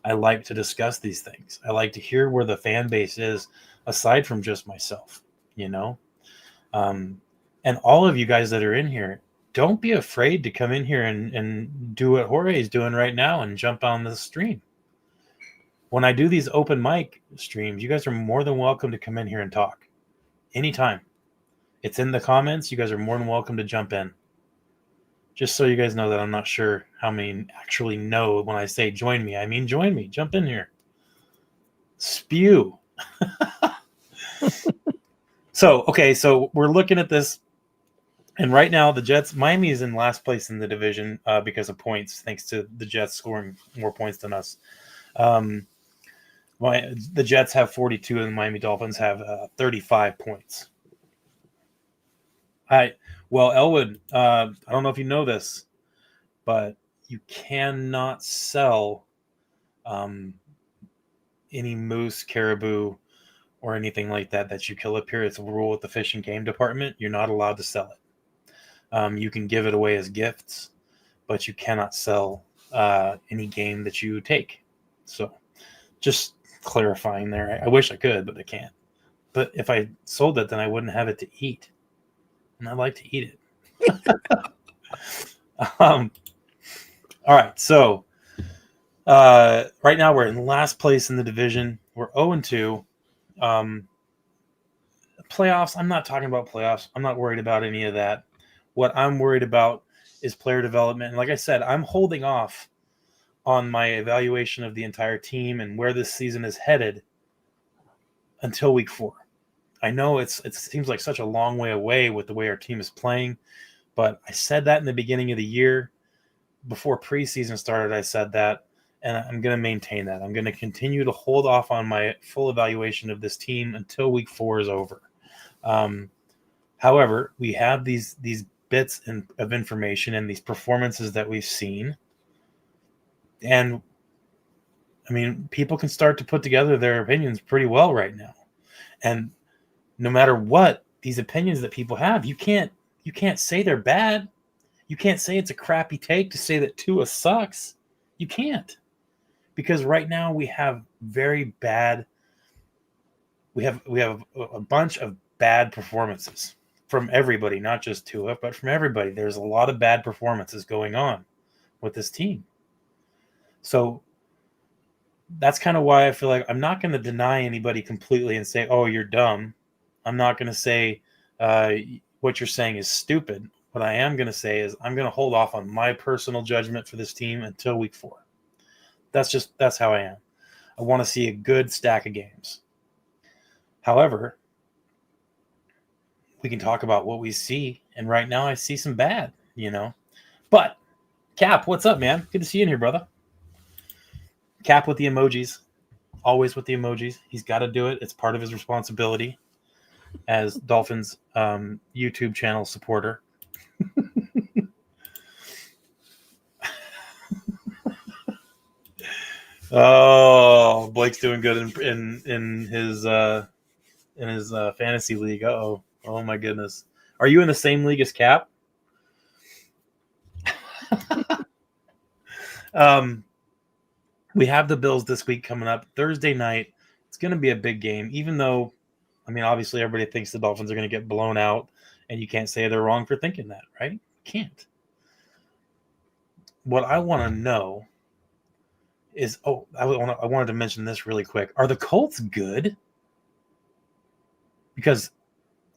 I like to discuss these things. I like to hear where the fan base is aside from just myself, And all of you guys that are in here, don't be afraid to come in here and do what Jorge is doing right now and jump on the stream. When I do these open mic streams, you guys are more than welcome to come in here and talk anytime. It's in the comments. You guys are more than welcome to jump in. Just so you guys know that I'm not sure how many actually know when I say join me. I mean join me. Jump in here. Spew. So we're looking at this. And right now, the Jets, Miami is in last place in the division because of points, thanks to the Jets scoring more points than us. The Jets have 42 and the Miami Dolphins have 35 points. Well, Elwood, I don't know if you know this, but you cannot sell any moose, caribou, or anything like that you kill up here. It's a rule with the Fish and Game Department. You're not allowed to sell it. You can give it away as gifts, but you cannot sell any game that you take. So just clarifying there. I wish I could, but I can't. But if I sold it, then I wouldn't have it to eat. And I like to eat it. All right. So right now we're in last place in the division. We're 0-2. Playoffs, I'm not talking about playoffs. I'm not worried about any of that. What I'm worried about is player development. And like I said, I'm holding off on my evaluation of the entire team and where this season is headed until week 4. I know it seems like such a long way away with the way our team is playing, but I said that in the beginning of the year. Before preseason started, I said that, and I'm going to maintain that. I'm going to continue to hold off on my full evaluation of this team until week 4 is over. However, we have these bits of information and these performances that we've seen. And, I mean, people can start to put together their opinions pretty well right now. And no matter what, these opinions that people have, you can't say they're bad. You can't say it's a crappy take to say that Tua sucks. You can't. Because right now we have very bad – we have a bunch of bad performances from everybody, not just Tua, but from everybody. There's a lot of bad performances going on with this team. So that's kind of why I feel like I'm not going to deny anybody completely and say, oh, you're dumb. I'm not going to say what you're saying is stupid. What I am going to say is I'm going to hold off on my personal judgment for this team until week 4. That's how I am. I want to see a good stack of games. However, we can talk about what we see, and right now I see some bad, But, Cap, what's up, man? Good to see you in here, brother. Cap with the emojis. Always with the emojis. He's got to do it. It's part of his responsibility as Dolphins YouTube channel supporter. Oh, Blake's doing good in his fantasy league. Oh my goodness. Are you in the same league as Cap? We have the Bills this week coming up Thursday night. It's going to be a big game, even though, I mean, obviously everybody thinks the Dolphins are going to get blown out, and you can't say they're wrong for thinking that, right? You can't. What I want to know is, I wanted to mention this really quick. Are the Colts good? Because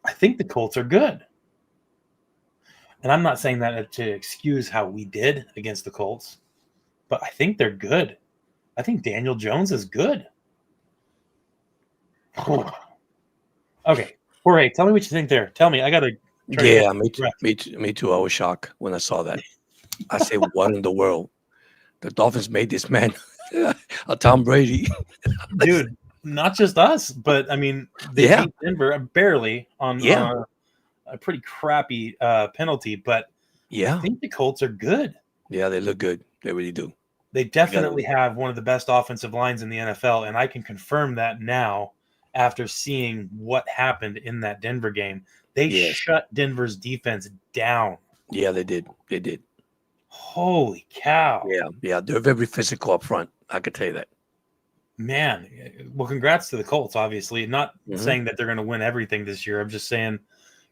I think the Colts are good. And I'm not saying that to excuse how we did against the Colts, but I think they're good. I think Daniel Jones is good. Okay. Jorge, tell me what you think there. Tell me. I got to try to get me too. I was shocked when I saw that. I said, what in the world? The Dolphins made this man a Tom Brady. Dude, not just us, but, I mean, they beat Denver barely on a pretty crappy penalty, but I think the Colts are good. Yeah, they look good. They really do. They definitely have one of the best offensive lines in the NFL, and I can confirm that now after seeing what happened in that Denver game. They shut Denver's defense down. Yeah, they did. They did. Holy cow. Yeah. They're very physical up front. I could tell you that. Man, well, congrats to the Colts, obviously. Not saying that they're going to win everything this year. I'm just saying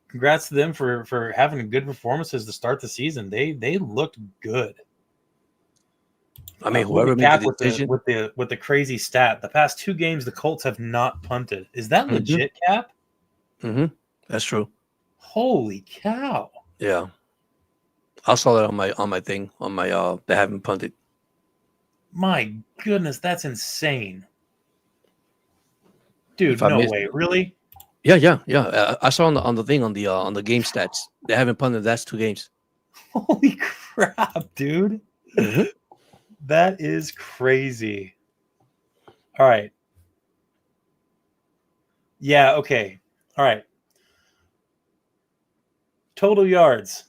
congrats to them for having good performances to start the season. They looked good. I mean, We'll whoever get made the Cap decision. with the crazy stat. The past 2 games, the Colts have not punted. Is that legit, Cap? That's true. Holy cow! Yeah, I saw that on my thing on my they haven't punted. My goodness, that's insane, dude. If I No missed, way, really? yeah. I saw on the thing on the game stats they haven't punted. That's 2 games. Holy crap, dude! That is crazy. All right. Yeah. Okay. All right. Total yards.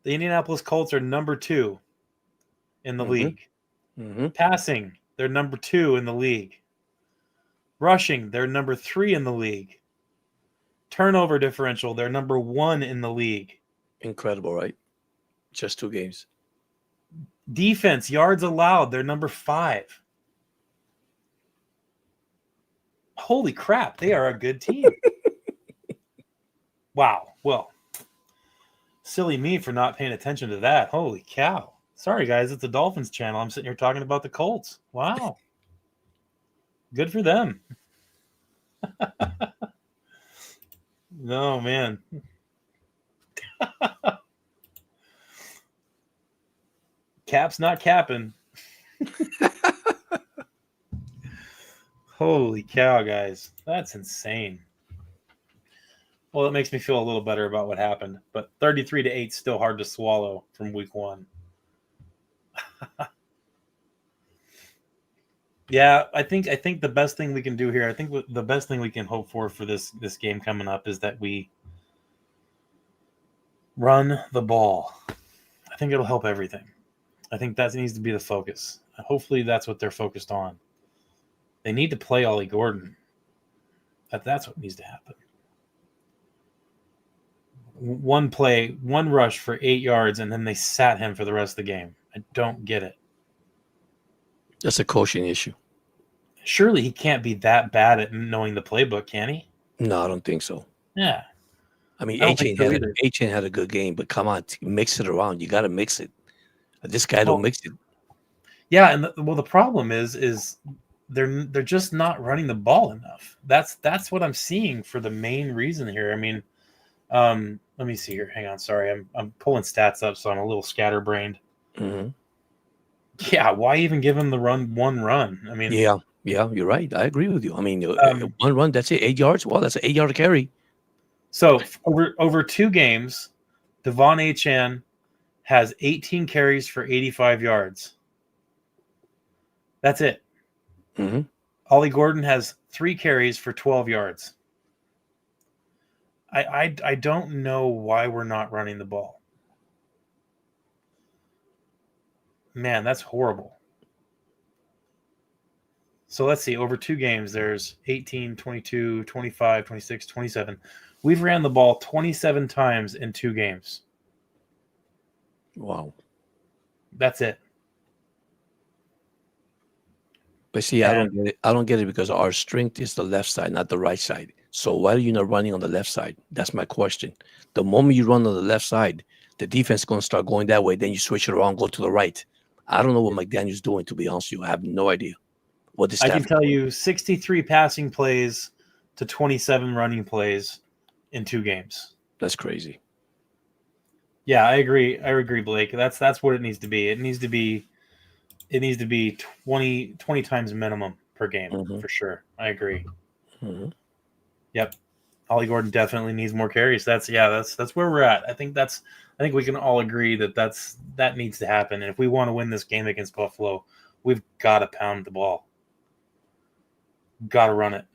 The Indianapolis Colts are number 2 in the league. Passing, they're number 2 in the league. Rushing, they're number 3 in the league. Turnover differential, they're number 1 in the league. Incredible, right? Just 2 games. Defense, yards allowed, they're number 5. Holy crap, they are a good team. Wow. Well, silly me for not paying attention to that. Holy cow. Sorry, guys, it's the Dolphins channel. I'm sitting here talking about the Colts. Wow. Good for them. No, man. Cap's not capping. Holy cow, guys. That's insane. Well, it makes me feel a little better about what happened, but 33-8 is still hard to swallow from week 1. Yeah, I think the best thing we can do here, I think the best thing we can hope for this game coming up is that we run the ball. I think it'll help everything. I think that needs to be the focus. Hopefully that's what they're focused on. They need to play Ollie Gordon. That's what needs to happen. One play, one rush for 8 yards, and then they sat him for the rest of the game. I don't get it. That's a coaching issue. Surely he can't be that bad at knowing the playbook, can he? No, I don't think so. Yeah. I mean, I don't think so either. A-Chain had a good game, but come on, mix it around. You got to mix it. This guy don't mix it. Yeah, and the problem is they're just not running the ball enough. That's what I'm seeing for the main reason here. I mean, let me see here. Hang on, sorry, I'm pulling stats up, so I'm a little scatterbrained. Yeah, why even give him the one run? I mean, yeah, you're right. I agree with you. I mean, one run, that's it. 8 yards. Well, that's an 8-yard carry. So over 2 games, Devon Achane has 18 carries for 85 yards. That's it. Ollie Gordon has 3 carries for 12 yards. I don't know why we're not running the ball. Man, that's horrible. So let's see. Over 2 games, there's 18, 22, 25, 26, 27. We've ran the ball 27 times in 2 games. Wow. That's it. But see, I don't get it. I don't get it because our strength is the left side, not the right side. So why are you not running on the left side? That's my question. The moment you run on the left side, the defense is going to start going that way. Then you switch it around, go to the right. I don't know what McDaniel's doing, to be honest with you. I have no idea what the staff. I can tell you 63 passing plays to 27 running plays in 2 games. That's crazy. Yeah, I agree. I agree, Blake. That's what it needs to be. It needs to be 20 times minimum per game for sure. I agree. Yep. Ollie Gordon definitely needs more carries. That's where we're at. I think we can all agree that needs to happen. And if we want to win this game against Buffalo, we've got to pound the ball. Got to run it.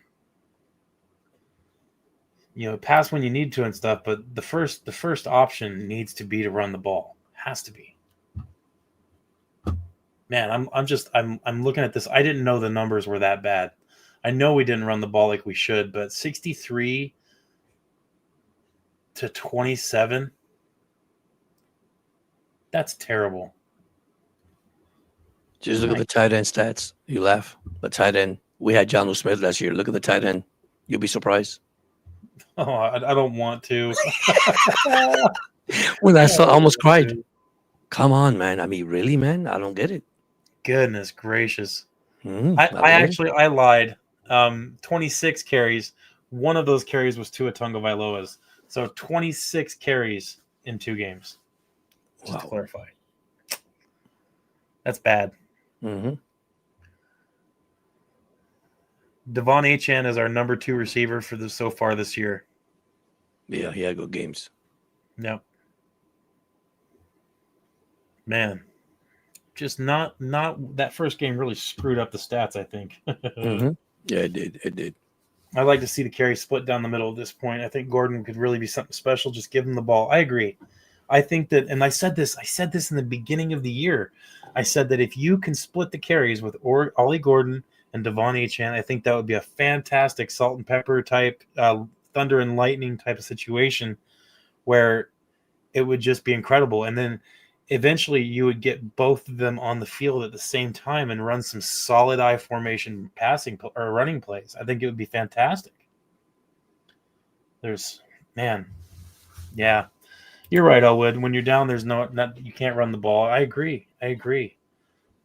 Pass when you need to and stuff, but the first option needs to be to run the ball. Has to be. Man, I'm looking at this. I didn't know the numbers were that bad. I know we didn't run the ball like we should, but 63 to 27, that's terrible. Just look at the tight end stats. You laugh. The tight end. We had Jonnu Smith last year. Look at the tight end. You'll be surprised. Oh, I don't want to. When I saw, I Oh, almost cried. dude. Come on, man. I mean, really, man? I don't get it. Goodness gracious. I I don't get it. actually I lied. 26 carries. One of those carries was Tua Tagovailoa's. So 26 carries in 2 games. Just to Wow. clarify. That's bad. Hmm. Devon Achane is our number 2 receiver for this so far this year. Yeah, he had good games. Yep. Man, just not that first game really screwed up the stats, I think. Hmm. Yeah, it did. It did. I'd like to see the carry split down the middle at this point. I think Gordon could really be something special. Just give him the ball. I agree. I think that, and I said this in the beginning of the year. I said that if you can split the carries with Ollie Gordon and Devon Achane, I think that would be a fantastic salt and pepper type, thunder and lightning type of situation where it would just be incredible. And then eventually you would get both of them on the field at the same time and run some solid I formation passing or running plays. I think it would be fantastic. There's, man, yeah, you're right, Elwood. When you're down, there's you can't run the ball. I agree.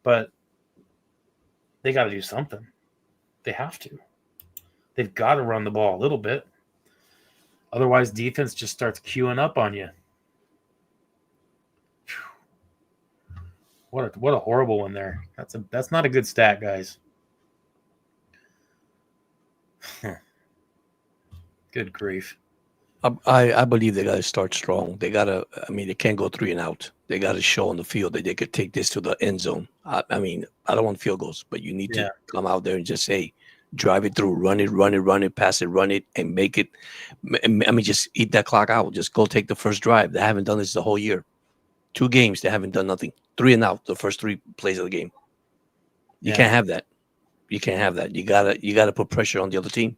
But they got to do something. They have to. They've got to run the ball a little bit. Otherwise, defense just starts queuing up on you. What a horrible one there. That's not a good stat, guys. Good grief. I believe they got to start strong. They got to. I mean, they can't go 3 and out. They got to show on the field that they could take this to the end zone. I mean, I don't want field goals, but you need to Yeah. come out there and just say, drive it through, run it, pass it, run it, and make it. I mean, just eat that clock out. Just go take the first drive. They haven't done this the whole year. 2 games, they haven't done nothing. 3 and out, the first 3 plays of the game. You can't have that. You can't have that. You gotta put pressure on the other team.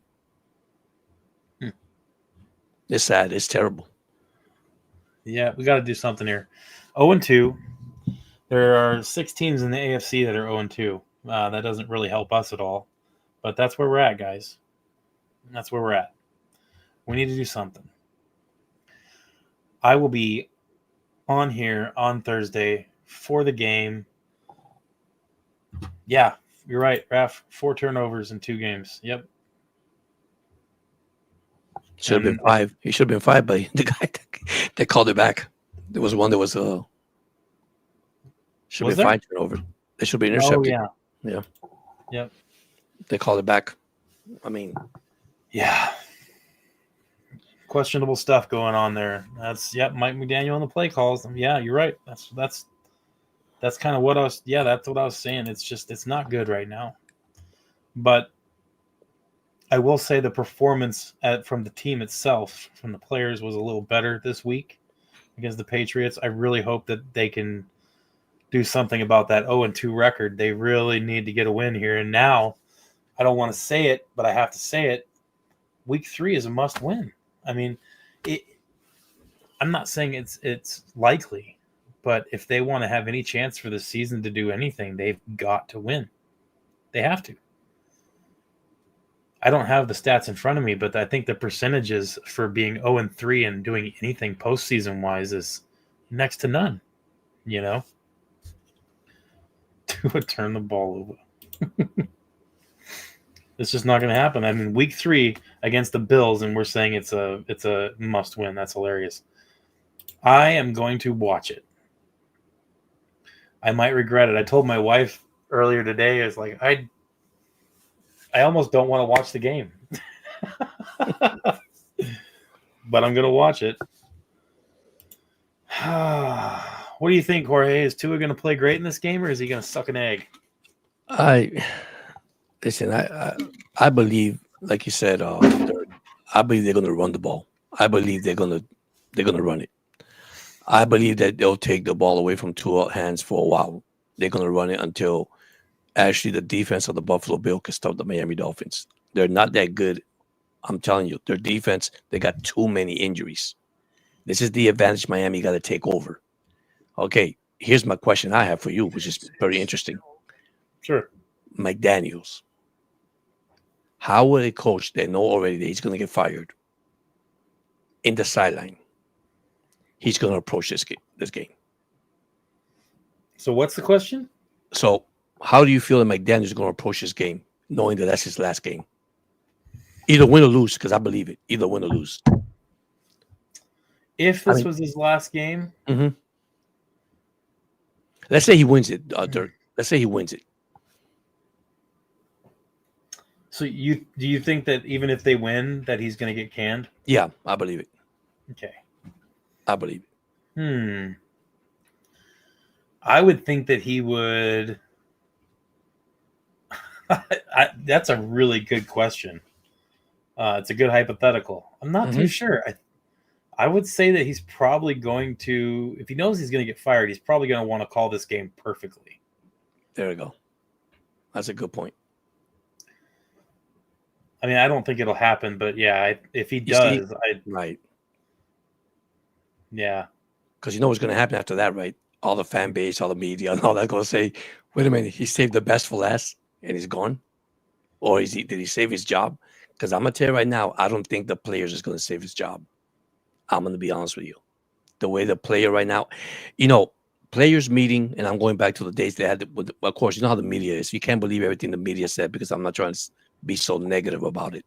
It's sad. It's terrible. Yeah, we got to do something here. 0-2. There are 6 teams in the AFC that are 0-2. That doesn't really help us at all. But that's where we're at, guys. That's where we're at. We need to do something. I will be on here on Thursday for the game. Yeah, you're right, Raf. 4 turnovers in 2 games. Yep. Should have been 5. He should have been 5, but the guy that called it back. There was one that was should Was be there? 5 turnover. They should be Oh intercepted. yeah. Yeah. Yep. They called it back. I mean, yeah. Questionable stuff going on there. That's Mike McDaniel on the play calls. Yeah, you're right. That's kind of what I was. Yeah, that's what I was saying. It's not good right now. But I will say the performance from the team itself, from the players, was a little better this week against the Patriots. I really hope that they can do something about that 0-2 record. They really need to get a win here. And now, I don't want to say it, but I have to say it. Week 3 is a must win. I mean, I'm not saying it's likely, but if they want to have any chance for the season to do anything, they've got to win. They have to. I don't have the stats in front of me, but I think the percentages for being 0-3 and doing anything postseason wise is next to none. You know, to turn the ball over. It's just not going to happen. I mean, week 3 against the Bills, and we're saying it's a must win. That's hilarious. I am going to watch it. I might regret it. I told my wife earlier today, it's like I almost don't want to watch the game. But I'm going to watch it. What do you think, Jorge? Is Tua going to play great in this game, or is he going to suck an egg? Listen. I believe, like you said, I believe they're going to run the ball. I believe they're going to run it. I believe that they'll take the ball away from Tua hands for a while. They're going to run it until actually the defense of the Buffalo Bills can stop the Miami Dolphins. They're not that good. I'm telling you, their defense, they got too many injuries. This is the advantage Miami got to take over. Okay, here's my question I have for you, which is very interesting. Sure. McDaniels. How will a coach they know already that he's going to get fired in the sideline, he's going to approach this game. So what's the question? So how do you feel that McDaniel is going to approach this game, knowing that that's his last game? Either win or lose, because I believe it. Either win or lose. If this was his last game, let's say he wins it, Dirk. Let's say he wins it. So do you think that even if they win, that he's going to get canned? Yeah, I believe it. Okay, I believe it. I would think that he would. That's a really good question. It's a good hypothetical. I'm not too sure. I would say that he's probably going to, if he knows he's going to get fired, he's probably going to want to call this game perfectly. There we go. That's a good point. I mean, I don't think it'll happen, but yeah, if he does, right. Yeah. Because you know what's going to happen after that, right? All the fan base, all the media, and all that going to say, wait a minute, he saved the best for last and he's gone? Or did he save his job? Because I'm going to tell you right now, I don't think the players is going to save his job. I'm going to be honest with you. The way the player right now, players meeting, and I'm going back to the days they had, of course, you know how the media is. You can't believe everything the media said because I'm not trying to be so negative about it.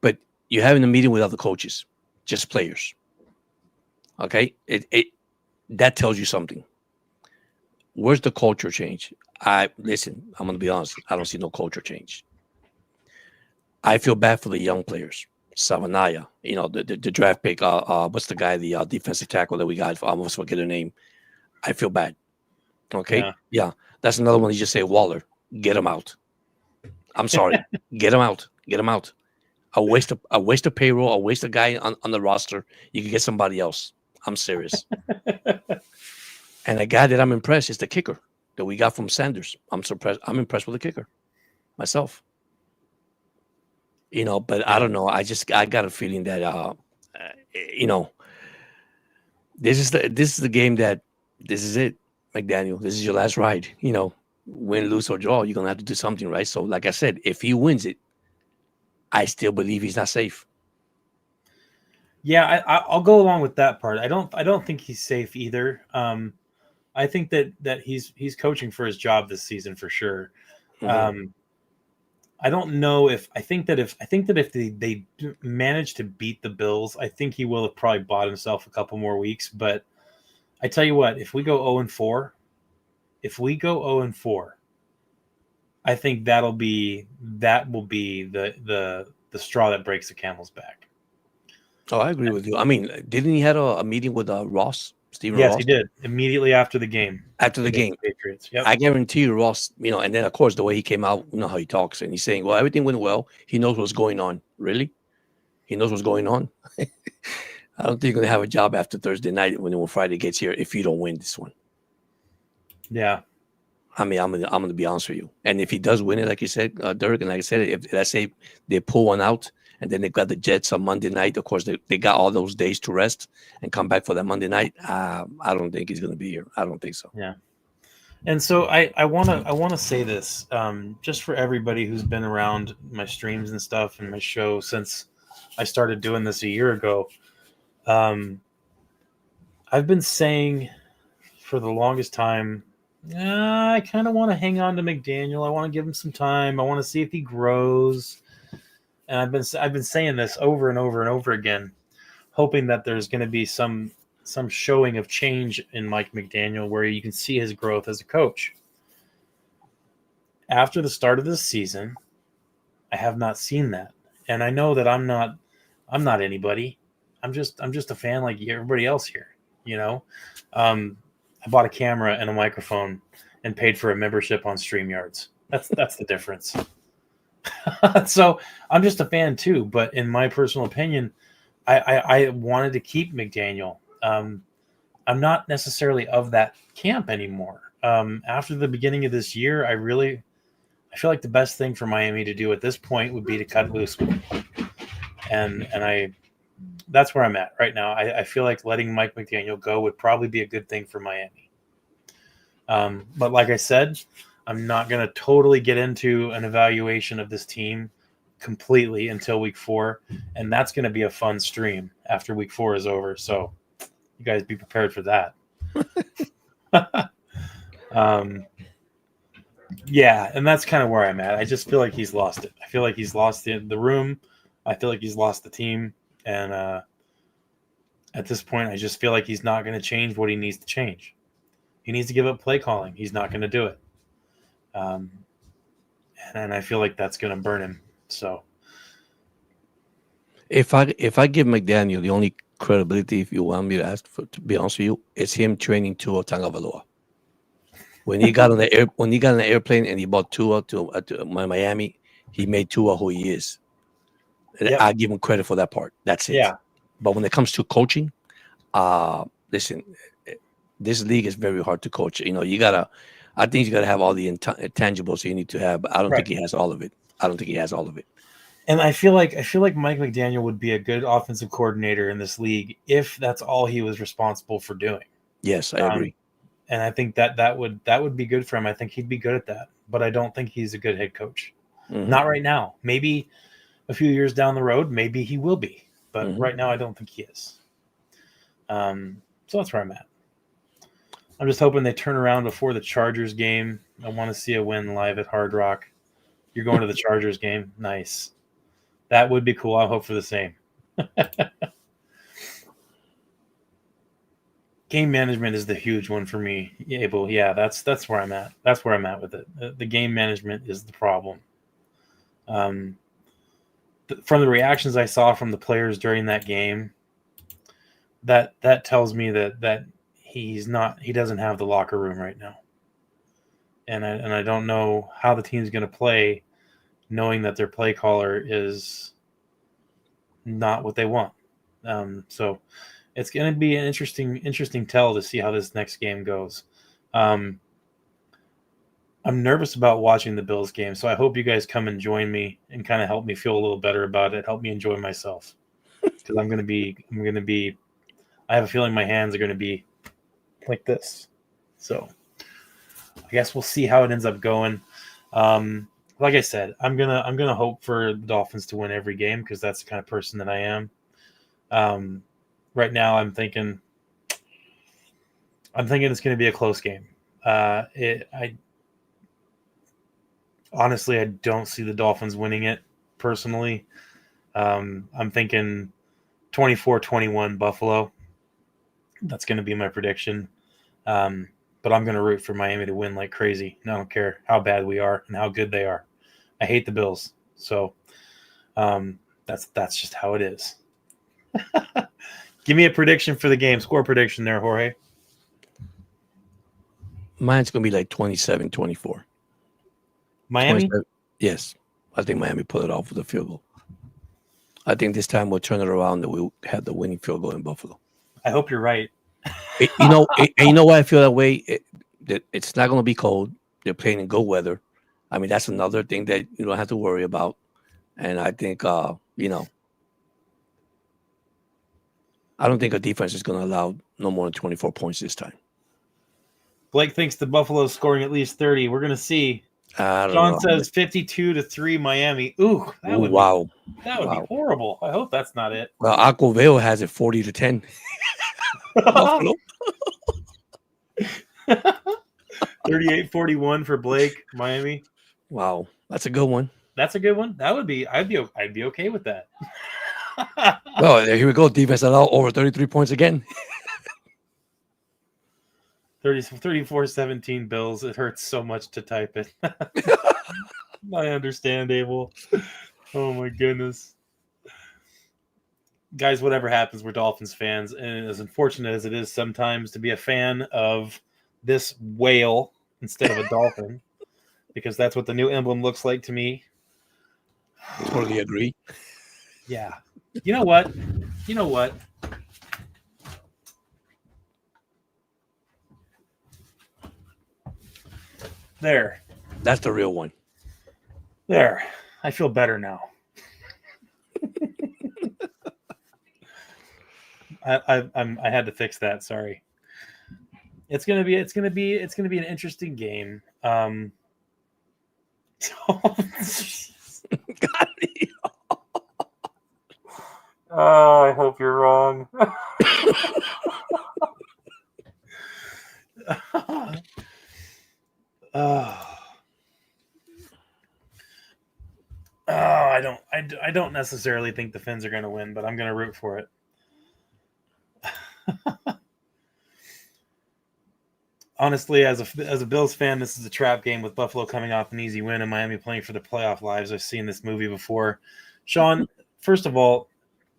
But you're having a meeting with other coaches, just players. Okay? That tells you something. Where's the culture change? Listen, I'm going to be honest. I don't see no culture change. I feel bad for the young players. Savanaya, the draft pick. What's the guy, the defensive tackle that we got? I almost forget her name. I feel bad. Okay, yeah. That's another one. You just say Waller, get him out. I'm sorry, get him out. Get him out. A waste of payroll. A waste of guy on the roster. You can get somebody else. I'm serious. And a guy that I'm impressed is the kicker that we got from Sanders. I'm impressed with the kicker myself. But I don't know. I got a feeling that this is the game that this is it, McDaniel. This is your last ride. Win, lose, or draw, you're gonna have to do something, right? So, like I said, if he wins it, I still believe he's not safe. Yeah, I'll go along with that part. I don't think he's safe either. I think that he's coaching for his job this season for sure. I don't know if they manage to beat the Bills, I think he will have probably bought himself a couple more weeks. But I tell you what, if we go 0-4, I think that will be the straw that breaks the camel's back. Oh, I agree with you. I mean, didn't he had a meeting with Ross? Stephen Yes, Ross? he did. Immediately after the game. After the game. The Patriots. Yep. I guarantee you, Ross, and then, of course, the way he came out, how he talks, and he's saying, well, everything went well. He knows what's going on. Really? He knows what's going on? I don't think you're going to have a job after Thursday night when Friday gets here if you don't win this one. Yeah. I mean, I'm gonna be honest with you. And if he does win it, like you said, Dirk, and like I said, if let's say they pull one out and then they got the Jets on Monday night, of course they got all those days to rest and come back for that Monday night. I don't think he's gonna be here. I don't think so. Yeah. And so I wanna say this just for everybody who's been around my streams and stuff and my show since I started doing this a year ago. I've been saying for the longest time, I kind of want to hang on to McDaniel. I want to give him some time. I want to see if he grows. And I've been saying this over and over and over again, hoping that there's going to be some showing of change in Mike McDaniel where you can see his growth as a coach. After the start of this season, I have not seen that. And I know that I'm not anybody. I'm just a fan like everybody else here, I bought a camera and a microphone and paid for a membership on StreamYards. That's the difference. So I'm just a fan too. But in my personal opinion, I wanted to keep McDaniel. I'm not necessarily of that camp anymore. After the beginning of this year, I feel like the best thing for Miami to do at this point would be to cut loose with him. And that's where I'm at right now. I feel like letting Mike McDaniel go would probably be a good thing for Miami. But like I said, I'm not going to totally get into an evaluation of this team completely until week 4, and that's going to be a fun stream after week 4 is over. So you guys be prepared for that. Yeah, and that's kind of where I'm at. I just feel like he's lost it. I feel like he's lost the room. I feel like he's lost the team, and at this point, I just feel like he's not going to change what he needs to change. He needs to give up play calling. He's not going to do it. And I feel like that's going to burn him. So If I give McDaniel the only credibility, if you want me to ask, to be honest with you, it's him training Tua Tagovailoa. When he got on the airplane and he brought Tua to Miami, he made Tua who he is. And yep. I give him credit for that part. That's it. Yeah. But when it comes to coaching, listen, this league is very hard to coach. You know, I think you gotta have all the intangibles you need to have. But I don't think he has all of it. And I feel like Mike McDaniel would be a good offensive coordinator in this league if that's all he was responsible for doing. Yes, I agree. And I think that would be good for him. I think he'd be good at that. But I don't think he's a good head coach. Mm-hmm. Not right now. Maybe a few years down the road, maybe he will be. But right now, I don't think he is. So that's where I'm at. I'm just hoping they turn around before the Chargers game. I want to see a win live at Hard Rock. You're going to the Chargers game? Nice. That would be cool. I hope for the same. Game management is the huge one for me, Abel. Yeah, that's where I'm at. That's where I'm at with it. The game management is the problem. From the reactions I saw from the players during that game, that tells me that he doesn't have the locker room right now. And I don't know how the team's going to play knowing that their play caller is not what they want. So it's going to be an interesting tell to see how this next game goes. I'm nervous about watching the Bills game, so I hope you guys come and join me and kind of help me feel a little better about it. Help me enjoy myself, because I'm going to be. I have a feeling my hands are going to be like this. So I guess we'll see how it ends up going. Like I said, I'm gonna hope for the Dolphins to win every game because that's the kind of person that I am. Right now, I'm thinking it's going to be a close game. Honestly, I don't see the Dolphins winning it personally. I'm thinking 24-21 Buffalo. That's going to be my prediction. But I'm going to root for Miami to win like crazy. And I don't care how bad we are and how good they are. I hate the Bills. So that's just how it is. Give me a prediction for the game. Score prediction there, Jorge. Mine's going to be like 27-24. Miami? Yes. I think Miami pulled it off with a field goal. I think this time we'll turn it around and we'll have the winning field goal in Buffalo. I hope you're right. You know why I feel that way? It's not going to be cold. They're playing in good weather. I mean, that's another thing that you don't have to worry about. And I think, I don't think a defense is going to allow no more than 24 points this time. Blake thinks the Buffalo's scoring at least 30. We're going to see. John says 52-3 Miami. Ooh, that would be horrible. I hope that's not it. Well, Aquaville has it 40-10. Buffalo. 38-41 for Blake, Miami. Wow, that's a good one. That's a good one. I'd be okay with that. Well, here we go. Defense allowed over 33 points again. 34-17 Bills. It hurts so much to type it. I understand, Abel. Oh my goodness. Guys, whatever happens, we're Dolphins fans, and as unfortunate as it is sometimes to be a fan of this whale instead of a dolphin, because that's what the new emblem looks like to me. Totally agree. Yeah. You know what? There. That's the real one. There. I feel better now. I had to fix that. Sorry. It's gonna be an interesting game. God, Oh, I hope you're wrong. Oh, I don't necessarily think the Finns are going to win, but I'm going to root for it. Honestly, as a Bills fan, this is a trap game with Buffalo coming off an easy win and Miami playing for their playoff lives. I've seen this movie before. Sean, first of all,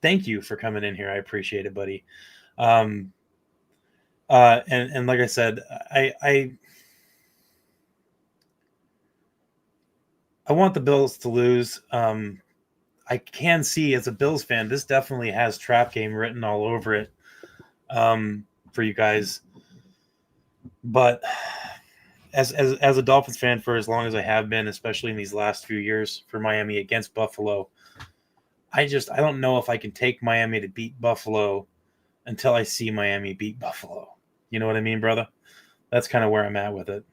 thank you for coming in here. I appreciate it, buddy. And like I said, I want the Bills to lose. I can see as a Bills fan, this definitely has trap game written all over it for you guys. But as a Dolphins fan for as long as I have been, especially in these last few years for Miami against Buffalo, I don't know if I can take Miami to beat Buffalo until I see Miami beat Buffalo. You know what I mean, brother? That's kind of where I'm at with it.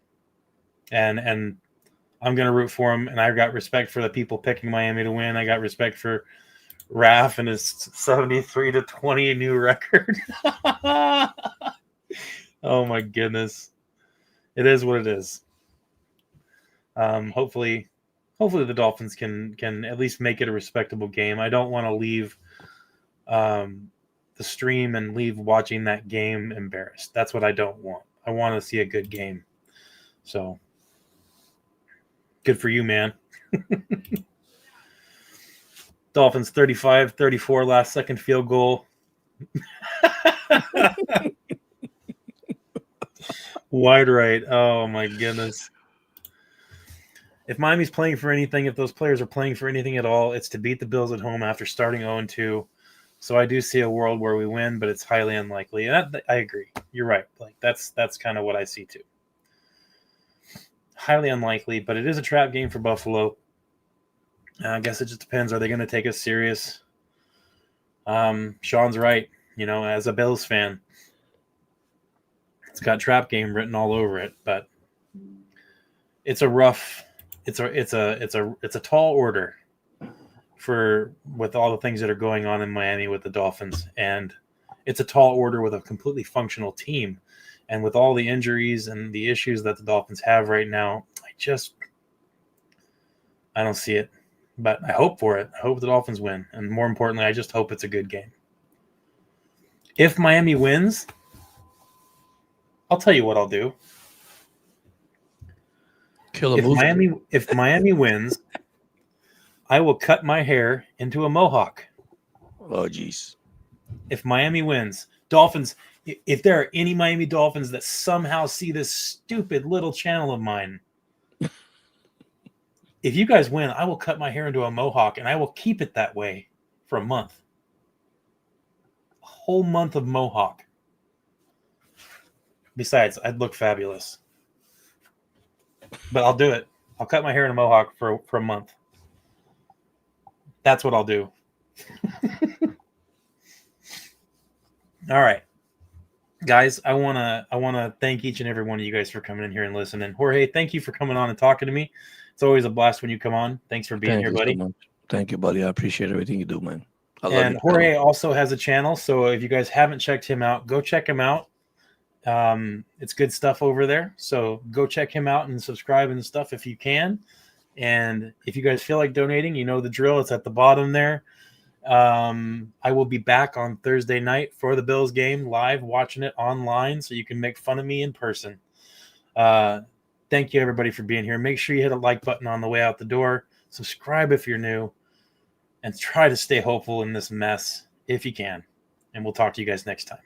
And I'm going to root for them, and I've got respect for the people picking Miami to win. I got respect for Raf and his 73-20 new record. Oh my goodness. It is what it is. Hopefully the Dolphins can at least make it a respectable game. I don't want to leave the stream and leave watching that game embarrassed. That's what I don't want. I want to see a good game. So good for you, man. Dolphins 35-34 last second field goal. Wide right. Oh my goodness. If Miami's playing for anything, if those players are playing for anything at all, it's to beat the Bills at home after starting 0-2. So I do see a world where we win, but it's highly unlikely. And I agree. You're right. Like that's kind of what I see too. Highly unlikely, but it is a trap game for Buffalo. I guess it just depends. Are they going to take us serious? Sean's right. You know, as a Bills fan, it's got trap game written all over it, but it's a rough. It's a tall order for with all the things that are going on in Miami with the Dolphins, and it's a tall order with a completely functional team, and with all the injuries and the issues that the Dolphins have right now, I don't see it, but I hope for it. I hope the Dolphins win, and more importantly, I just hope it's a good game. If Miami wins, I'll tell you what I'll do. If Miami wins, I will cut my hair into a mohawk. Oh, geez. If Miami wins, Dolphins, if there are any Miami Dolphins that somehow see this stupid little channel of mine, if you guys win, I will cut my hair into a mohawk and I will keep it that way for a month. A whole month of mohawk. Besides, I'd look fabulous. But I'll do it. I'll cut my hair in a mohawk for a month. That's what I'll do. All right. Guys, I wanna thank each and every one of you guys for coming in here and listening. Jorge, thank you for coming on and talking to me. It's always a blast when you come on. Thanks for being here, buddy. So much. Thank you, buddy. I appreciate everything you do, man. I love and Jorge also has a channel, so if you guys haven't checked him out, go check him out. It's good stuff over there, so go check him out and subscribe and stuff if you can. And if you guys feel like donating, you know the drill. It's at the bottom there. I will be back on Thursday night for the Bills game, live watching it online, so you can make fun of me in person. Thank you everybody for being here. Make sure you hit a like button on the way out the door. Subscribe if you're new, and try to stay hopeful in this mess if you can. And we'll talk to you guys next time.